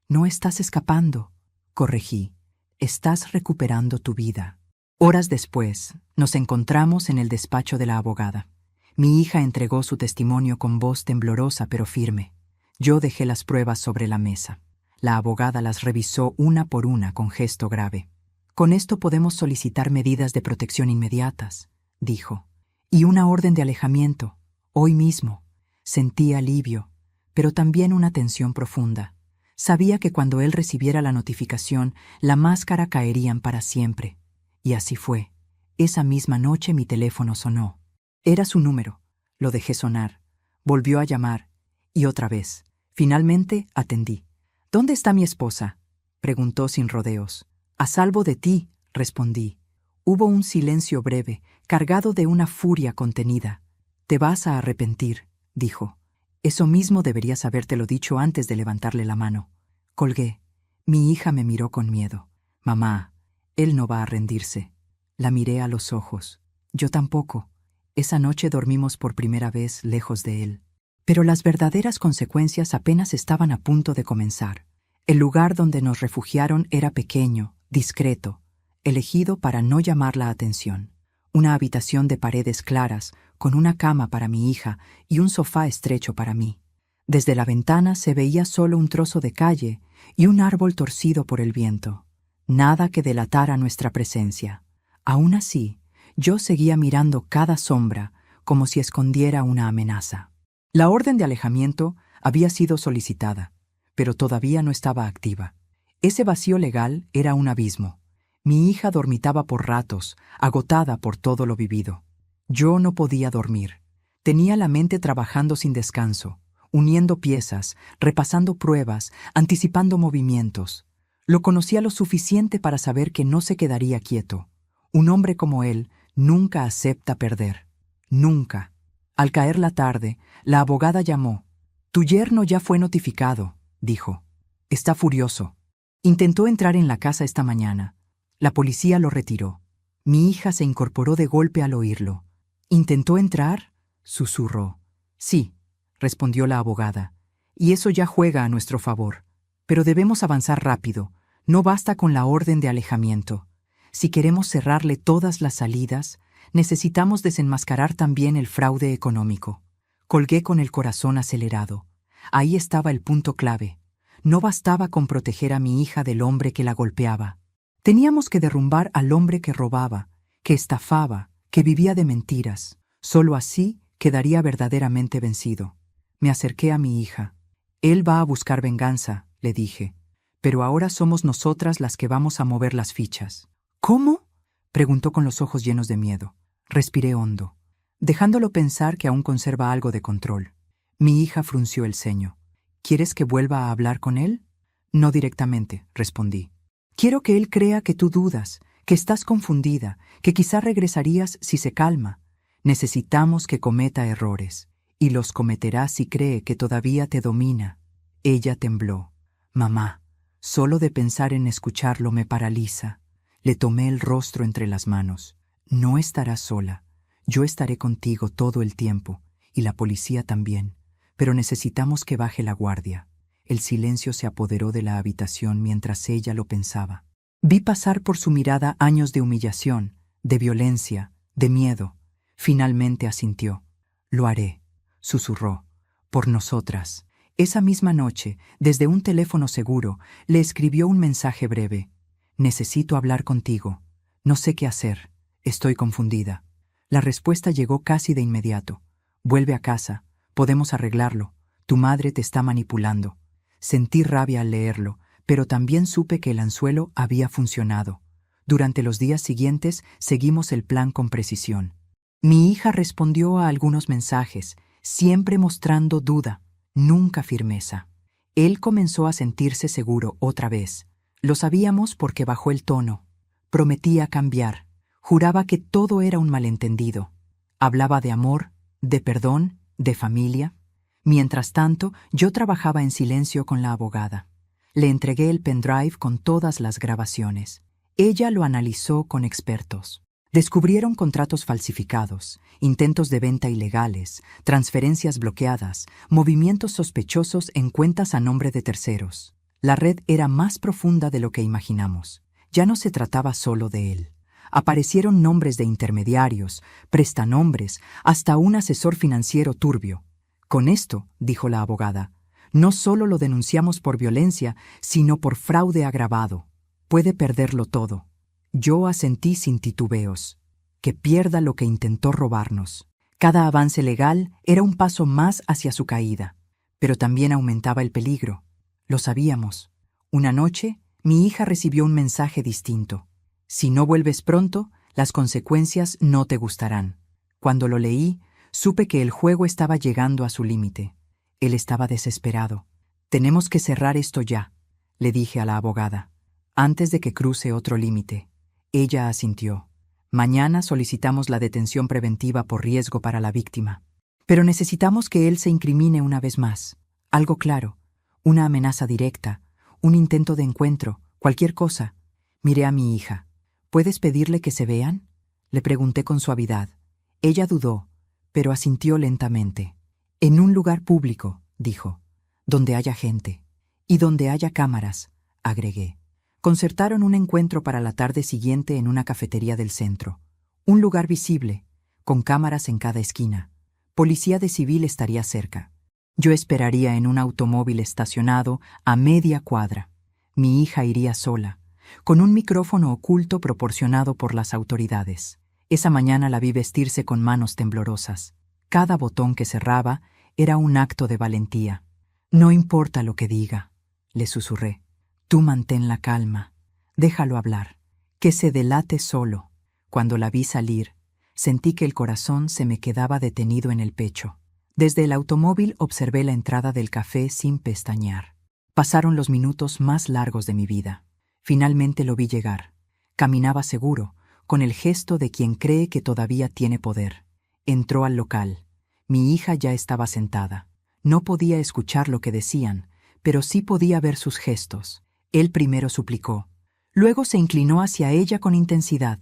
«No estás escapando», corregí. «Estás recuperando tu vida». Horas después, nos encontramos en el despacho de la abogada. Mi hija entregó su testimonio con voz temblorosa pero firme. Yo dejé las pruebas sobre la mesa. La abogada las revisó una por una con gesto grave. «Con esto podemos solicitar medidas de protección inmediatas», dijo. «Y una orden de alejamiento, hoy mismo». Sentí alivio, pero también una tensión profunda. Sabía que cuando él recibiera la notificación, la máscara caerían para siempre. Y así fue. Esa misma noche mi teléfono sonó. Era su número. Lo dejé sonar. Volvió a llamar. Y otra vez. Finalmente atendí. «¿Dónde está mi esposa?», preguntó sin rodeos. «A salvo de ti», respondí. Hubo un silencio breve, cargado de una furia contenida. «Te vas a arrepentir», dijo. «Eso mismo deberías habértelo dicho antes de levantarle la mano». Colgué. Mi hija me miró con miedo. «Mamá, él no va a rendirse». La miré a los ojos. Yo tampoco. Esa noche dormimos por primera vez lejos de él. Pero las verdaderas consecuencias apenas estaban a punto de comenzar. El lugar donde nos refugiaron era pequeño, discreto, elegido para no llamar la atención. Una habitación de paredes claras, con una cama para mi hija y un sofá estrecho para mí. Desde la ventana se veía solo un trozo de calle y un árbol torcido por el viento. Nada que delatara nuestra presencia. Aún así, yo seguía mirando cada sombra como si escondiera una amenaza. La orden de alejamiento había sido solicitada, pero todavía no estaba activa. Ese vacío legal era un abismo. Mi hija dormitaba por ratos, agotada por todo lo vivido. Yo no podía dormir. Tenía la mente trabajando sin descanso, uniendo piezas, repasando pruebas, anticipando movimientos. Lo conocía lo suficiente para saber que no se quedaría quieto. Un hombre como él nunca acepta perder. Nunca. Al caer la tarde, la abogada llamó. «Tu yerno ya fue notificado», dijo. «Está furioso. Intentó entrar en la casa esta mañana. La policía lo retiró». Mi hija se incorporó de golpe al oírlo. «¿Intentó entrar?», susurró. «Sí», respondió la abogada. «Y eso ya juega a nuestro favor. Pero debemos avanzar rápido. No basta con la orden de alejamiento. Si queremos cerrarle todas las salidas, necesitamos desenmascarar también el fraude económico». Colgué con el corazón acelerado. Ahí estaba el punto clave. No bastaba con proteger a mi hija del hombre que la golpeaba. Teníamos que derrumbar al hombre que robaba, que estafaba, que vivía de mentiras. Solo así quedaría verdaderamente vencido. Me acerqué a mi hija. «Él va a buscar venganza», le dije. «Pero ahora somos nosotras las que vamos a mover las fichas». «¿Cómo?», preguntó con los ojos llenos de miedo. Respiré hondo, dejándolo pensar que aún conserva algo de control. Mi hija frunció el ceño. «¿Quieres que vuelva a hablar con él?». «No directamente», respondí. «Quiero que él crea que tú dudas, que estás confundida, que quizá regresarías si se calma. Necesitamos que cometa errores, y los cometerá si cree que todavía te domina». Ella tembló. «Mamá, solo de pensar en escucharlo me paraliza». Le tomé el rostro entre las manos. «No estarás sola. Yo estaré contigo todo el tiempo, y la policía también. Pero necesitamos que baje la guardia». El silencio se apoderó de la habitación mientras ella lo pensaba. Vi pasar por su mirada años de humillación, de violencia, de miedo. Finalmente asintió. «Lo haré», susurró. «Por nosotras». Esa misma noche, desde un teléfono seguro, le escribió un mensaje breve. «Necesito hablar contigo. No sé qué hacer. Estoy confundida». La respuesta llegó casi de inmediato. «Vuelve a casa. Podemos arreglarlo. Tu madre te está manipulando». Sentí rabia al leerlo, pero también supe que el anzuelo había funcionado. Durante los días siguientes seguimos el plan con precisión. Mi hija respondió a algunos mensajes, siempre mostrando duda, nunca firmeza. Él comenzó a sentirse seguro otra vez. Lo sabíamos porque bajó el tono. Prometía cambiar. Juraba que todo era un malentendido. Hablaba de amor, de perdón, de familia. Mientras tanto, yo trabajaba en silencio con la abogada. Le entregué el pendrive con todas las grabaciones. Ella lo analizó con expertos. Descubrieron contratos falsificados, intentos de venta ilegales, transferencias bloqueadas, movimientos sospechosos en cuentas a nombre de terceros. La red era más profunda de lo que imaginamos. Ya no se trataba solo de él. Aparecieron nombres de intermediarios, prestanombres, hasta un asesor financiero turbio. Con esto, dijo la abogada, no solo lo denunciamos por violencia, sino por fraude agravado. Puede perderlo todo. Yo asentí sin titubeos. Que pierda lo que intentó robarnos. Cada avance legal era un paso más hacia su caída, pero también aumentaba el peligro. Lo sabíamos. Una noche, mi hija recibió un mensaje distinto. Si no vuelves pronto, las consecuencias no te gustarán. Cuando lo leí, supe que el juego estaba llegando a su límite. Él estaba desesperado. Tenemos que cerrar esto ya, le dije a la abogada, antes de que cruce otro límite. Ella asintió. Mañana solicitamos la detención preventiva por riesgo para la víctima. Pero necesitamos que él se incrimine una vez más. Algo claro, una amenaza directa, un intento de encuentro, cualquier cosa. Miré a mi hija. ¿Puedes pedirle que se vean?, le pregunté con suavidad. Ella dudó, pero asintió lentamente. En un lugar público, dijo, donde haya gente. Y donde haya cámaras, agregué. Concertaron un encuentro para la tarde siguiente en una cafetería del centro. Un lugar visible, con cámaras en cada esquina. Policía de civil estaría cerca. Yo esperaría en un automóvil estacionado a media cuadra. Mi hija iría sola, con un micrófono oculto proporcionado por las autoridades. Esa mañana la vi vestirse con manos temblorosas. Cada botón que cerraba era un acto de valentía. No importa lo que diga, le susurré. Tú mantén la calma. Déjalo hablar. Que se delate solo. Cuando la vi salir, sentí que el corazón se me quedaba detenido en el pecho. Desde el automóvil observé la entrada del café sin pestañear. Pasaron los minutos más largos de mi vida. Finalmente lo vi llegar. Caminaba seguro, con el gesto de quien cree que todavía tiene poder. Entró al local. Mi hija ya estaba sentada. No podía escuchar lo que decían, pero sí podía ver sus gestos. Él primero suplicó. Luego se inclinó hacia ella con intensidad.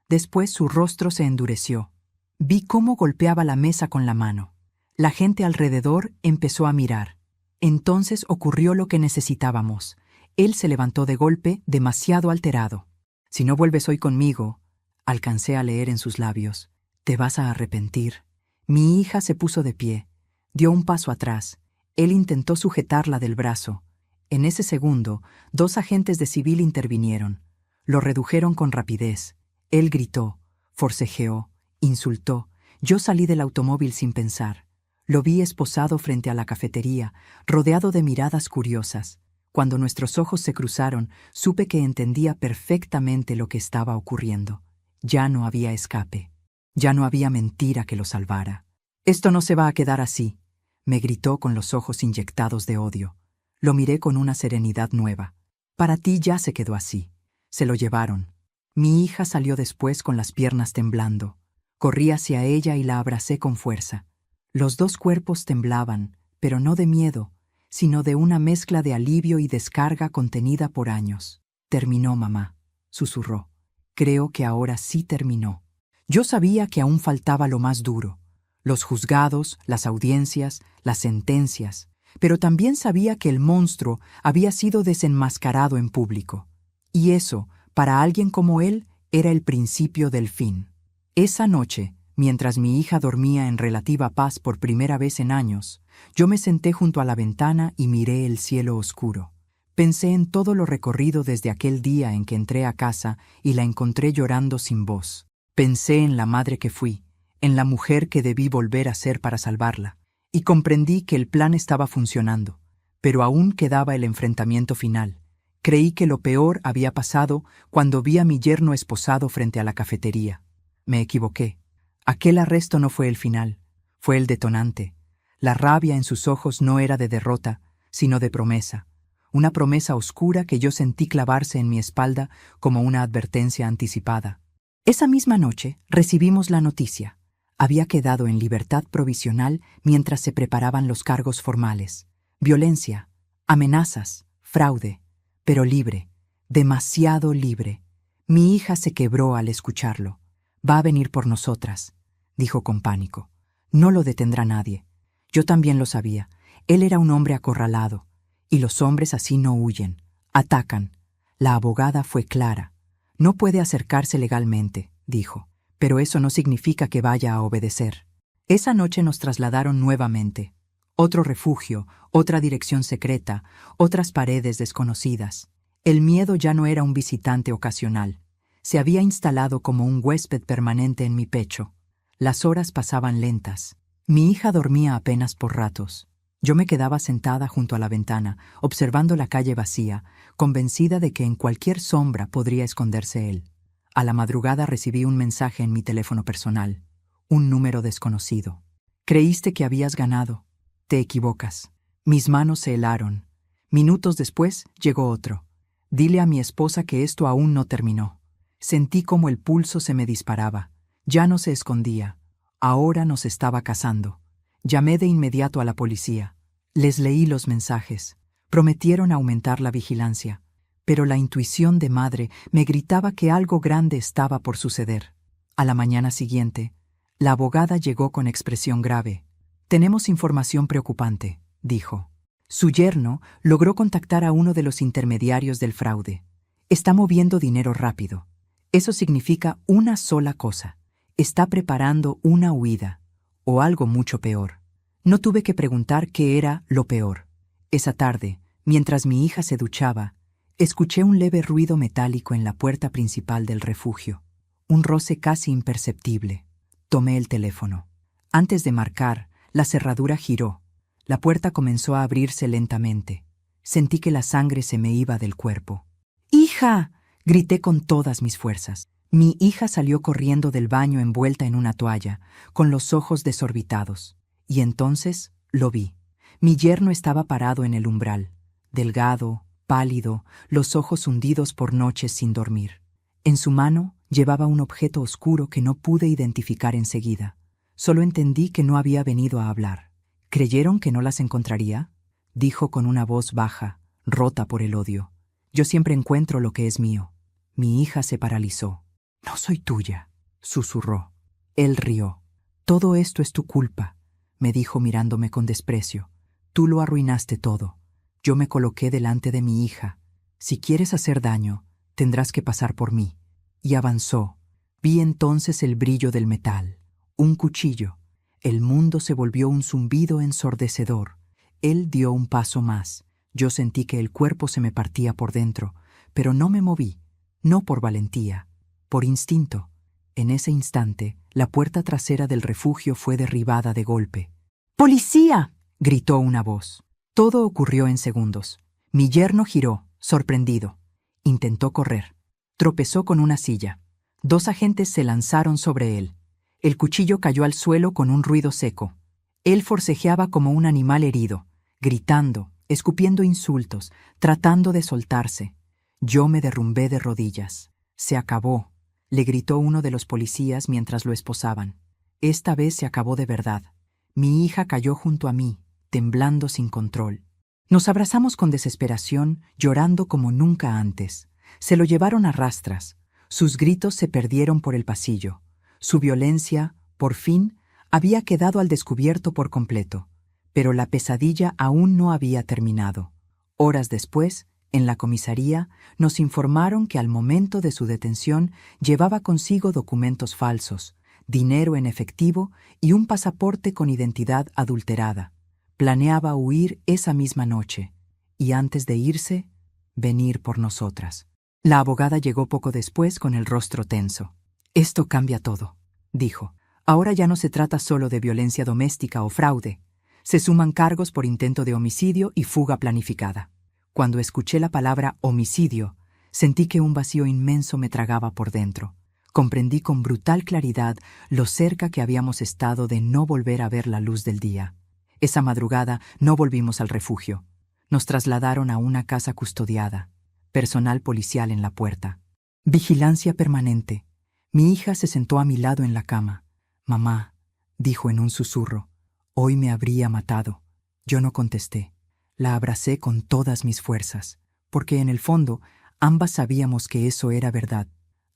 Después su rostro se endureció. Vi cómo golpeaba la mesa con la mano. La gente alrededor empezó a mirar. Entonces ocurrió lo que necesitábamos. Él se levantó de golpe, demasiado alterado. Si no vuelves hoy conmigo, alcancé a leer en sus labios, te vas a arrepentir. Mi hija se puso de pie. Dio un paso atrás. Él intentó sujetarla del brazo. En ese segundo, 2 agentes de civil intervinieron. Lo redujeron con rapidez. Él gritó, forcejeó, insultó. Yo salí del automóvil sin pensar. Lo vi esposado frente a la cafetería, rodeado de miradas curiosas. Cuando nuestros ojos se cruzaron, supe que entendía perfectamente lo que estaba ocurriendo. Ya no había escape. Ya no había mentira que lo salvara. «Esto no se va a quedar así», me gritó con los ojos inyectados de odio. Lo miré con una serenidad nueva. «Para ti ya se quedó así. Se lo llevaron». Mi hija salió después con las piernas temblando. Corrí hacia ella y la abracé con fuerza. Los 2 cuerpos temblaban, pero no de miedo, sino de una mezcla de alivio y descarga contenida por años. «Terminó, mamá», susurró. «Creo que ahora sí terminó». Yo sabía que aún faltaba lo más duro, los juzgados, las audiencias, las sentencias, pero también sabía que el monstruo había sido desenmascarado en público. Y eso, para alguien como él, era el principio del fin. Esa noche, mientras mi hija dormía en relativa paz por primera vez en años, yo me senté junto a la ventana y miré el cielo oscuro. Pensé en todo lo recorrido desde aquel día en que entré a casa y la encontré llorando sin voz. Pensé en la madre que fui, en la mujer que debí volver a ser para salvarla, y comprendí que el plan estaba funcionando, pero aún quedaba el enfrentamiento final. Creí que lo peor había pasado cuando vi a mi yerno esposado frente a la cafetería. Me equivoqué. Aquel arresto no fue el final, fue el detonante. La rabia en sus ojos no era de derrota, sino de promesa. Una promesa oscura que yo sentí clavarse en mi espalda como una advertencia anticipada. Esa misma noche recibimos la noticia. Había quedado en libertad provisional mientras se preparaban los cargos formales. Violencia, amenazas, fraude, pero libre, demasiado libre. Mi hija se quebró al escucharlo. «Va a venir por nosotras», dijo con pánico. «No lo detendrá nadie». Yo también lo sabía. Él era un hombre acorralado. Y los hombres así no huyen, atacan. La abogada fue clara. No puede acercarse legalmente, dijo, pero eso no significa que vaya a obedecer. Esa noche nos trasladaron nuevamente. Otro refugio, otra dirección secreta, otras paredes desconocidas. El miedo ya no era un visitante ocasional. Se había instalado como un huésped permanente en mi pecho. Las horas pasaban lentas. Mi hija dormía apenas por ratos. Yo me quedaba sentada junto a la ventana, observando la calle vacía, convencida de que en cualquier sombra podría esconderse él. A la madrugada recibí un mensaje en mi teléfono personal. Un número desconocido. Creíste que habías ganado. Te equivocas. Mis manos se helaron. Minutos después llegó otro. Dile a mi esposa que esto aún no terminó. Sentí como el pulso se me disparaba. Ya no se escondía. Ahora nos estaba cazando. Llamé de inmediato a la policía. Les leí los mensajes. Prometieron aumentar la vigilancia. Pero la intuición de madre me gritaba que algo grande estaba por suceder. A la mañana siguiente, la abogada llegó con expresión grave. Tenemos información preocupante, dijo. Su yerno logró contactar a uno de los intermediarios del fraude. Está moviendo dinero rápido. Eso significa una sola cosa. Está preparando una huida, o algo mucho peor. No tuve que preguntar qué era lo peor. Esa tarde, mientras mi hija se duchaba, escuché un leve ruido metálico en la puerta principal del refugio. Un roce casi imperceptible. Tomé el teléfono. Antes de marcar, la cerradura giró. La puerta comenzó a abrirse lentamente. Sentí que la sangre se me iba del cuerpo. ¡Hija!, grité con todas mis fuerzas. Mi hija salió corriendo del baño envuelta en una toalla, con los ojos desorbitados. Y entonces lo vi. Mi yerno estaba parado en el umbral, delgado, pálido, los ojos hundidos por noches sin dormir. En su mano llevaba un objeto oscuro que no pude identificar enseguida. Solo entendí que no había venido a hablar. ¿Creyeron que no las encontraría?, dijo con una voz baja, rota por el odio. Yo siempre encuentro lo que es mío. Mi hija se paralizó. No soy tuya, susurró. Él rió. Todo esto es tu culpa, me dijo mirándome con desprecio. Tú lo arruinaste todo. Yo me coloqué delante de mi hija. Si quieres hacer daño, tendrás que pasar por mí. Y avanzó. Vi entonces el brillo del metal. Un cuchillo. El mundo se volvió un zumbido ensordecedor. Él dio un paso más. Yo sentí que el cuerpo se me partía por dentro, pero no me moví, no por valentía, por instinto. En ese instante, la puerta trasera del refugio fue derribada de golpe. ¡Policía!, gritó una voz. Todo ocurrió en segundos. Mi yerno giró, sorprendido. Intentó correr. Tropezó con una silla. 2 agentes se lanzaron sobre él. El cuchillo cayó al suelo con un ruido seco. Él forcejeaba como un animal herido, gritando, escupiendo insultos, tratando de soltarse. Yo me derrumbé de rodillas. Se acabó, le gritó uno de los policías mientras lo esposaban. Esta vez se acabó de verdad. Mi hija cayó junto a mí, temblando sin control. Nos abrazamos con desesperación, llorando como nunca antes. Se lo llevaron a rastras. Sus gritos se perdieron por el pasillo. Su violencia, por fin, había quedado al descubierto por completo. Pero la pesadilla aún no había terminado. Horas después, en la comisaría, nos informaron que al momento de su detención llevaba consigo documentos falsos, dinero en efectivo y un pasaporte con identidad adulterada. Planeaba huir esa misma noche y antes de irse, venir por nosotras. La abogada llegó poco después con el rostro tenso. Esto cambia todo, dijo. Ahora ya no se trata solo de violencia doméstica o fraude. Se suman cargos por intento de homicidio y fuga planificada. Cuando escuché la palabra homicidio, sentí que un vacío inmenso me tragaba por dentro. Comprendí con brutal claridad lo cerca que habíamos estado de no volver a ver la luz del día. Esa madrugada no volvimos al refugio. Nos trasladaron a una casa custodiada. Personal policial en la puerta. Vigilancia permanente. Mi hija se sentó a mi lado en la cama. «Mamá», dijo en un susurro, «hoy me habría matado». Yo no contesté. La abracé con todas mis fuerzas, porque en el fondo ambas sabíamos que eso era verdad.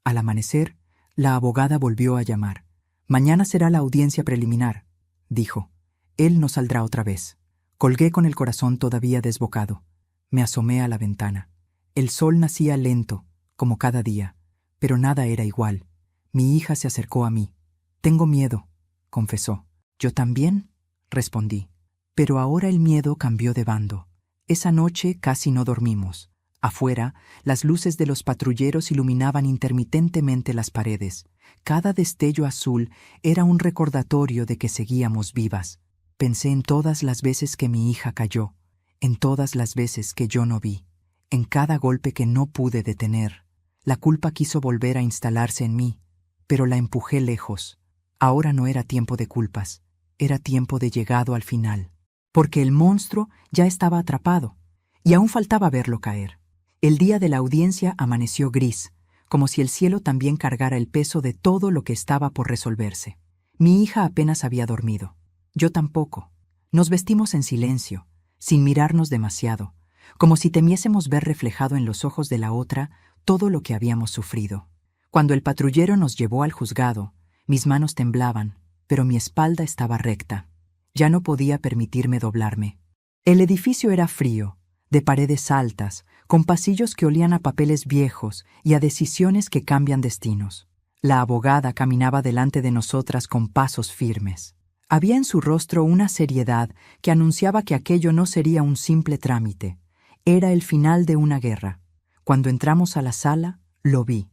Al amanecer, la abogada volvió a llamar. «Mañana será la audiencia preliminar», dijo. «Él no saldrá otra vez». Colgué con el corazón todavía desbocado. Me asomé a la ventana. El sol nacía lento, como cada día. Pero nada era igual. Mi hija se acercó a mí. «Tengo miedo», confesó. «¿Yo también?», respondí. Pero ahora el miedo cambió de bando. Esa noche casi no dormimos. Afuera, las luces de los patrulleros iluminaban intermitentemente las paredes. Cada destello azul era un recordatorio de que seguíamos vivas. Pensé en todas las veces que mi hija cayó, en todas las veces que yo no vi, en cada golpe que no pude detener. La culpa quiso volver a instalarse en mí, pero la empujé lejos. Ahora no era tiempo de culpas, era tiempo de llegado al final. Porque el monstruo ya estaba atrapado, y aún faltaba verlo caer. El día de la audiencia amaneció gris, como si el cielo también cargara el peso de todo lo que estaba por resolverse. Mi hija apenas había dormido. Yo tampoco. Nos vestimos en silencio, sin mirarnos demasiado, como si temiésemos ver reflejado en los ojos de la otra todo lo que habíamos sufrido. Cuando el patrullero nos llevó al juzgado, mis manos temblaban, pero mi espalda estaba recta. Ya no podía permitirme doblarme. El edificio era frío, de paredes altas, con pasillos que olían a papeles viejos y a decisiones que cambian destinos. La abogada caminaba delante de nosotras con pasos firmes. Había en su rostro una seriedad que anunciaba que aquello no sería un simple trámite. Era el final de una guerra. Cuando entramos a la sala, lo vi.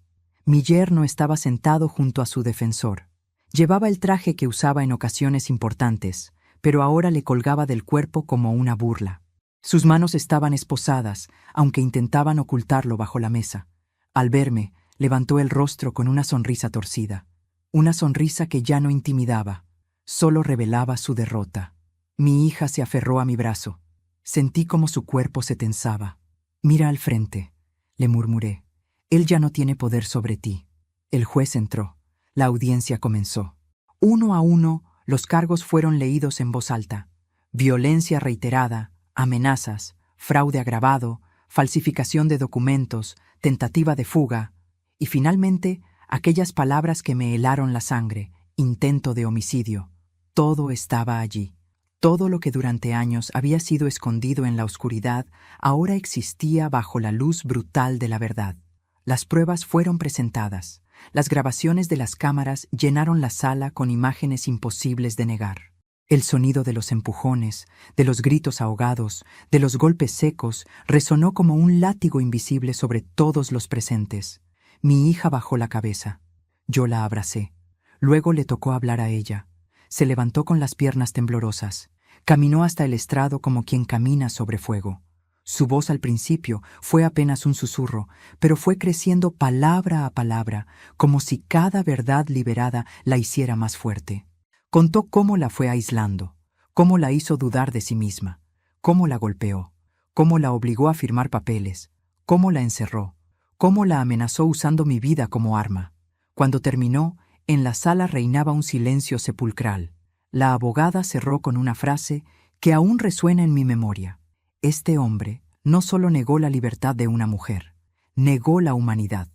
Mi yerno estaba sentado junto a su defensor. Llevaba el traje que usaba en ocasiones importantes, pero ahora le colgaba del cuerpo como una burla. Sus manos estaban esposadas, aunque intentaban ocultarlo bajo la mesa. Al verme, levantó el rostro con una sonrisa torcida. Una sonrisa que ya no intimidaba, solo revelaba su derrota. Mi hija se aferró a mi brazo. Sentí como su cuerpo se tensaba. «Mira al frente», le murmuré. «Él ya no tiene poder sobre ti». El juez entró. La audiencia comenzó. Uno a uno, los cargos fueron leídos en voz alta. Violencia reiterada, amenazas, fraude agravado, falsificación de documentos, tentativa de fuga, y finalmente aquellas palabras que me helaron la sangre: intento de homicidio. Todo estaba allí. Todo lo que durante años había sido escondido en la oscuridad ahora existía bajo la luz brutal de la verdad. Las pruebas fueron presentadas. Las grabaciones de las cámaras llenaron la sala con imágenes imposibles de negar. El sonido de los empujones, de los gritos ahogados, de los golpes secos, resonó como un látigo invisible sobre todos los presentes. Mi hija bajó la cabeza. Yo la abracé. Luego le tocó hablar a ella. Se levantó con las piernas temblorosas. Caminó hasta el estrado como quien camina sobre fuego. Su voz al principio fue apenas un susurro, pero fue creciendo palabra a palabra, como si cada verdad liberada la hiciera más fuerte. Contó cómo la fue aislando, cómo la hizo dudar de sí misma, cómo la golpeó, cómo la obligó a firmar papeles, cómo la encerró, cómo la amenazó usando mi vida como arma. Cuando terminó, en la sala reinaba un silencio sepulcral. La abogada cerró con una frase que aún resuena en mi memoria. Este hombre no solo negó la libertad de una mujer, negó la humanidad.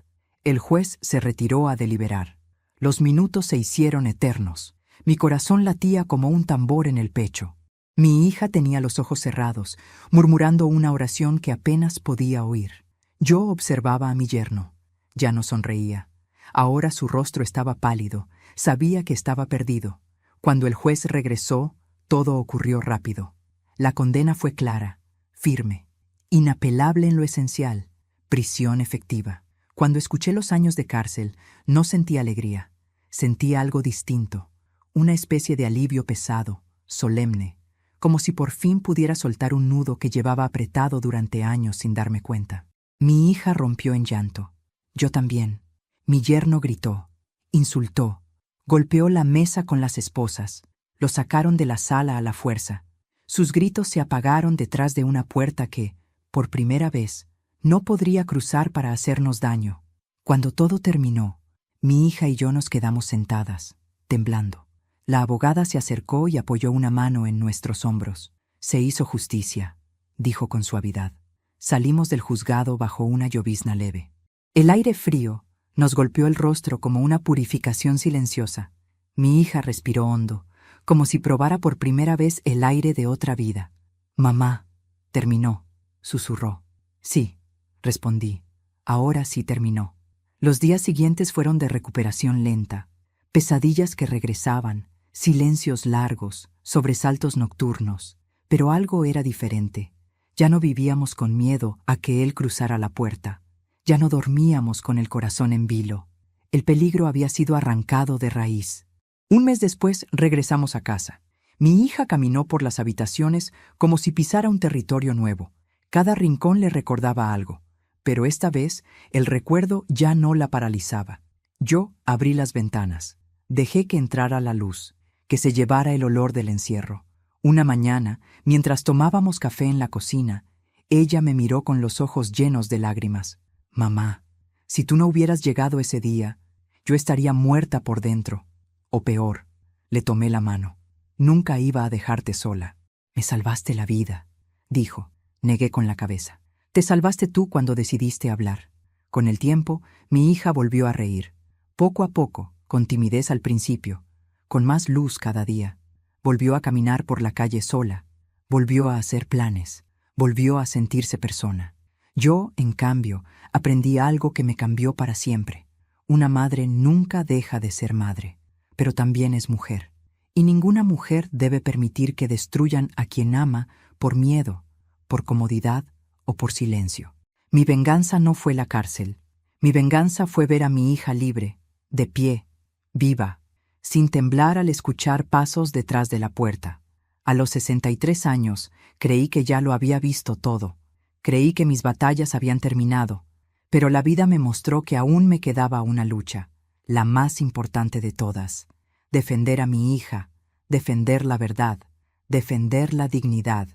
El juez se retiró a deliberar. Los minutos se hicieron eternos. Mi corazón latía como un tambor en el pecho. Mi hija tenía los ojos cerrados, murmurando una oración que apenas podía oír. Yo observaba a mi yerno. Ya no sonreía. Ahora su rostro estaba pálido. Sabía que estaba perdido. Cuando el juez regresó, todo ocurrió rápido. La condena fue clara, firme, inapelable en lo esencial: prisión efectiva. Cuando escuché los años de cárcel, no sentí alegría. Sentí algo distinto, una especie de alivio pesado, solemne, como si por fin pudiera soltar un nudo que llevaba apretado durante años sin darme cuenta. Mi hija rompió en llanto. Yo también. Mi yerno gritó, insultó, golpeó la mesa con las esposas. Lo sacaron de la sala a la fuerza. Sus gritos se apagaron detrás de una puerta que, por primera vez, no podría cruzar para hacernos daño. Cuando todo terminó, mi hija y yo nos quedamos sentadas, temblando. La abogada se acercó y apoyó una mano en nuestros hombros. «Se hizo justicia», dijo con suavidad. Salimos del juzgado bajo una llovizna leve. El aire frío nos golpeó el rostro como una purificación silenciosa. Mi hija respiró hondo, como si probara por primera vez el aire de otra vida. «Mamá», terminó, susurró. «Sí», respondí. «Ahora sí terminó». Los días siguientes fueron de recuperación lenta, pesadillas que regresaban, silencios largos, sobresaltos nocturnos. Pero algo era diferente. Ya no vivíamos con miedo a que él cruzara la puerta. Ya no dormíamos con el corazón en vilo. El peligro había sido arrancado de raíz. Un mes después regresamos a casa. Mi hija caminó por las habitaciones como si pisara un territorio nuevo. Cada rincón le recordaba algo, pero esta vez el recuerdo ya no la paralizaba. Yo abrí las ventanas. Dejé que entrara la luz, que se llevara el olor del encierro. Una mañana, mientras tomábamos café en la cocina, ella me miró con los ojos llenos de lágrimas. «Mamá, si tú no hubieras llegado ese día, yo estaría muerta por dentro. O peor». Le tomé la mano. «Nunca iba a dejarte sola». «Me salvaste la vida», dijo. Negué con la cabeza. «Te salvaste tú cuando decidiste hablar». Con el tiempo, mi hija volvió a reír. Poco a poco, con timidez al principio, con más luz cada día. Volvió a caminar por la calle sola, volvió a hacer planes, volvió a sentirse persona. Yo, en cambio, aprendí algo que me cambió para siempre. Una madre nunca deja de ser madre, pero también es mujer. Y ninguna mujer debe permitir que destruyan a quien ama por miedo, por comodidad o por silencio. Mi venganza no fue la cárcel. Mi venganza fue ver a mi hija libre, de pie, viva, sin temblar al escuchar pasos detrás de la puerta. A los 63 años, creí que ya lo había visto todo. Creí que mis batallas habían terminado, pero la vida me mostró que aún me quedaba una lucha, la más importante de todas: defender a mi hija, defender la verdad, defender la dignidad.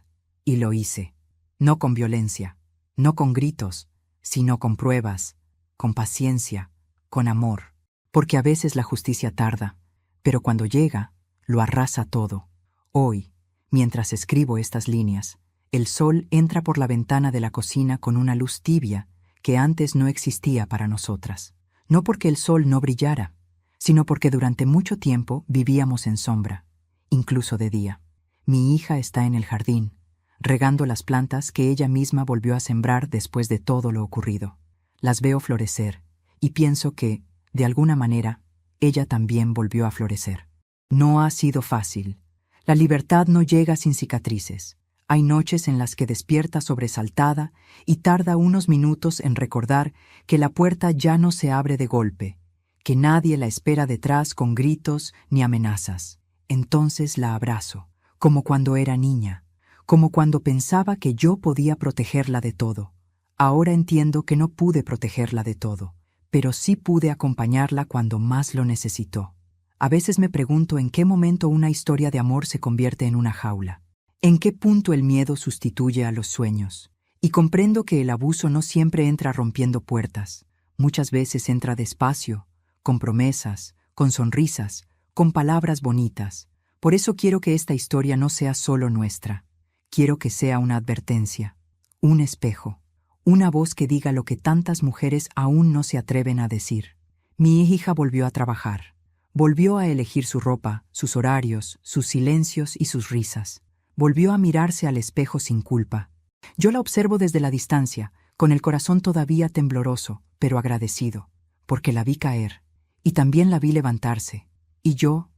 Y lo hice. No con violencia, no con gritos, sino con pruebas, con paciencia, con amor. Porque a veces la justicia tarda, pero cuando llega, lo arrasa todo. Hoy, mientras escribo estas líneas, el sol entra por la ventana de la cocina con una luz tibia que antes no existía para nosotras. No porque el sol no brillara, sino porque durante mucho tiempo vivíamos en sombra, incluso de día. Mi hija está en el jardín, regando las plantas que ella misma volvió a sembrar después de todo lo ocurrido. Las veo florecer y pienso que, de alguna manera, ella también volvió a florecer. No ha sido fácil. La libertad no llega sin cicatrices. Hay noches en las que despierta sobresaltada y tarda unos minutos en recordar que la puerta ya no se abre de golpe, que nadie la espera detrás con gritos ni amenazas. Entonces la abrazo, como cuando era niña, como cuando pensaba que yo podía protegerla de todo. Ahora entiendo que no pude protegerla de todo, pero sí pude acompañarla cuando más lo necesitó. A veces me pregunto en qué momento una historia de amor se convierte en una jaula. ¿En qué punto el miedo sustituye a los sueños? Y comprendo que el abuso no siempre entra rompiendo puertas. Muchas veces entra despacio, con promesas, con sonrisas, con palabras bonitas. Por eso quiero que esta historia no sea solo nuestra. Quiero que sea una advertencia, un espejo, una voz que diga lo que tantas mujeres aún no se atreven a decir. Mi hija volvió a trabajar. Volvió a elegir su ropa, sus horarios, sus silencios y sus risas. Volvió a mirarse al espejo sin culpa. Yo la observo desde la distancia, con el corazón todavía tembloroso, pero agradecido, porque la vi caer, y también la vi levantarse. Y yo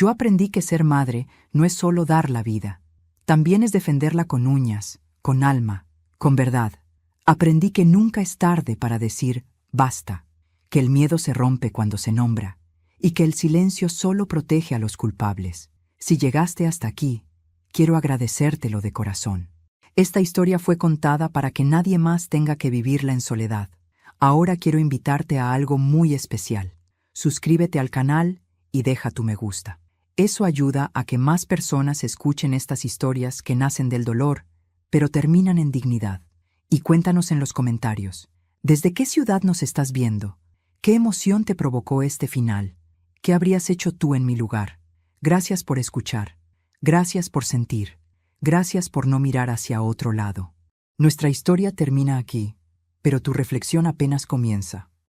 aprendí que ser madre no es solo dar la vida, también es defenderla con uñas, con alma, con verdad. Aprendí que nunca es tarde para decir basta, que el miedo se rompe cuando se nombra, y que el silencio solo protege a los culpables. Si llegaste hasta aquí, quiero agradecértelo de corazón. Esta historia fue contada para que nadie más tenga que vivirla en soledad. Ahora quiero invitarte a algo muy especial. Suscríbete al canal y deja tu me gusta. Eso ayuda a que más personas escuchen estas historias que nacen del dolor, pero terminan en dignidad. Y cuéntanos en los comentarios, ¿desde qué ciudad nos estás viendo? ¿Qué emoción te provocó este final? ¿Qué habrías hecho tú en mi lugar? Gracias por escuchar. Gracias por sentir. Gracias por no mirar hacia otro lado. Nuestra historia termina aquí, pero tu reflexión apenas comienza.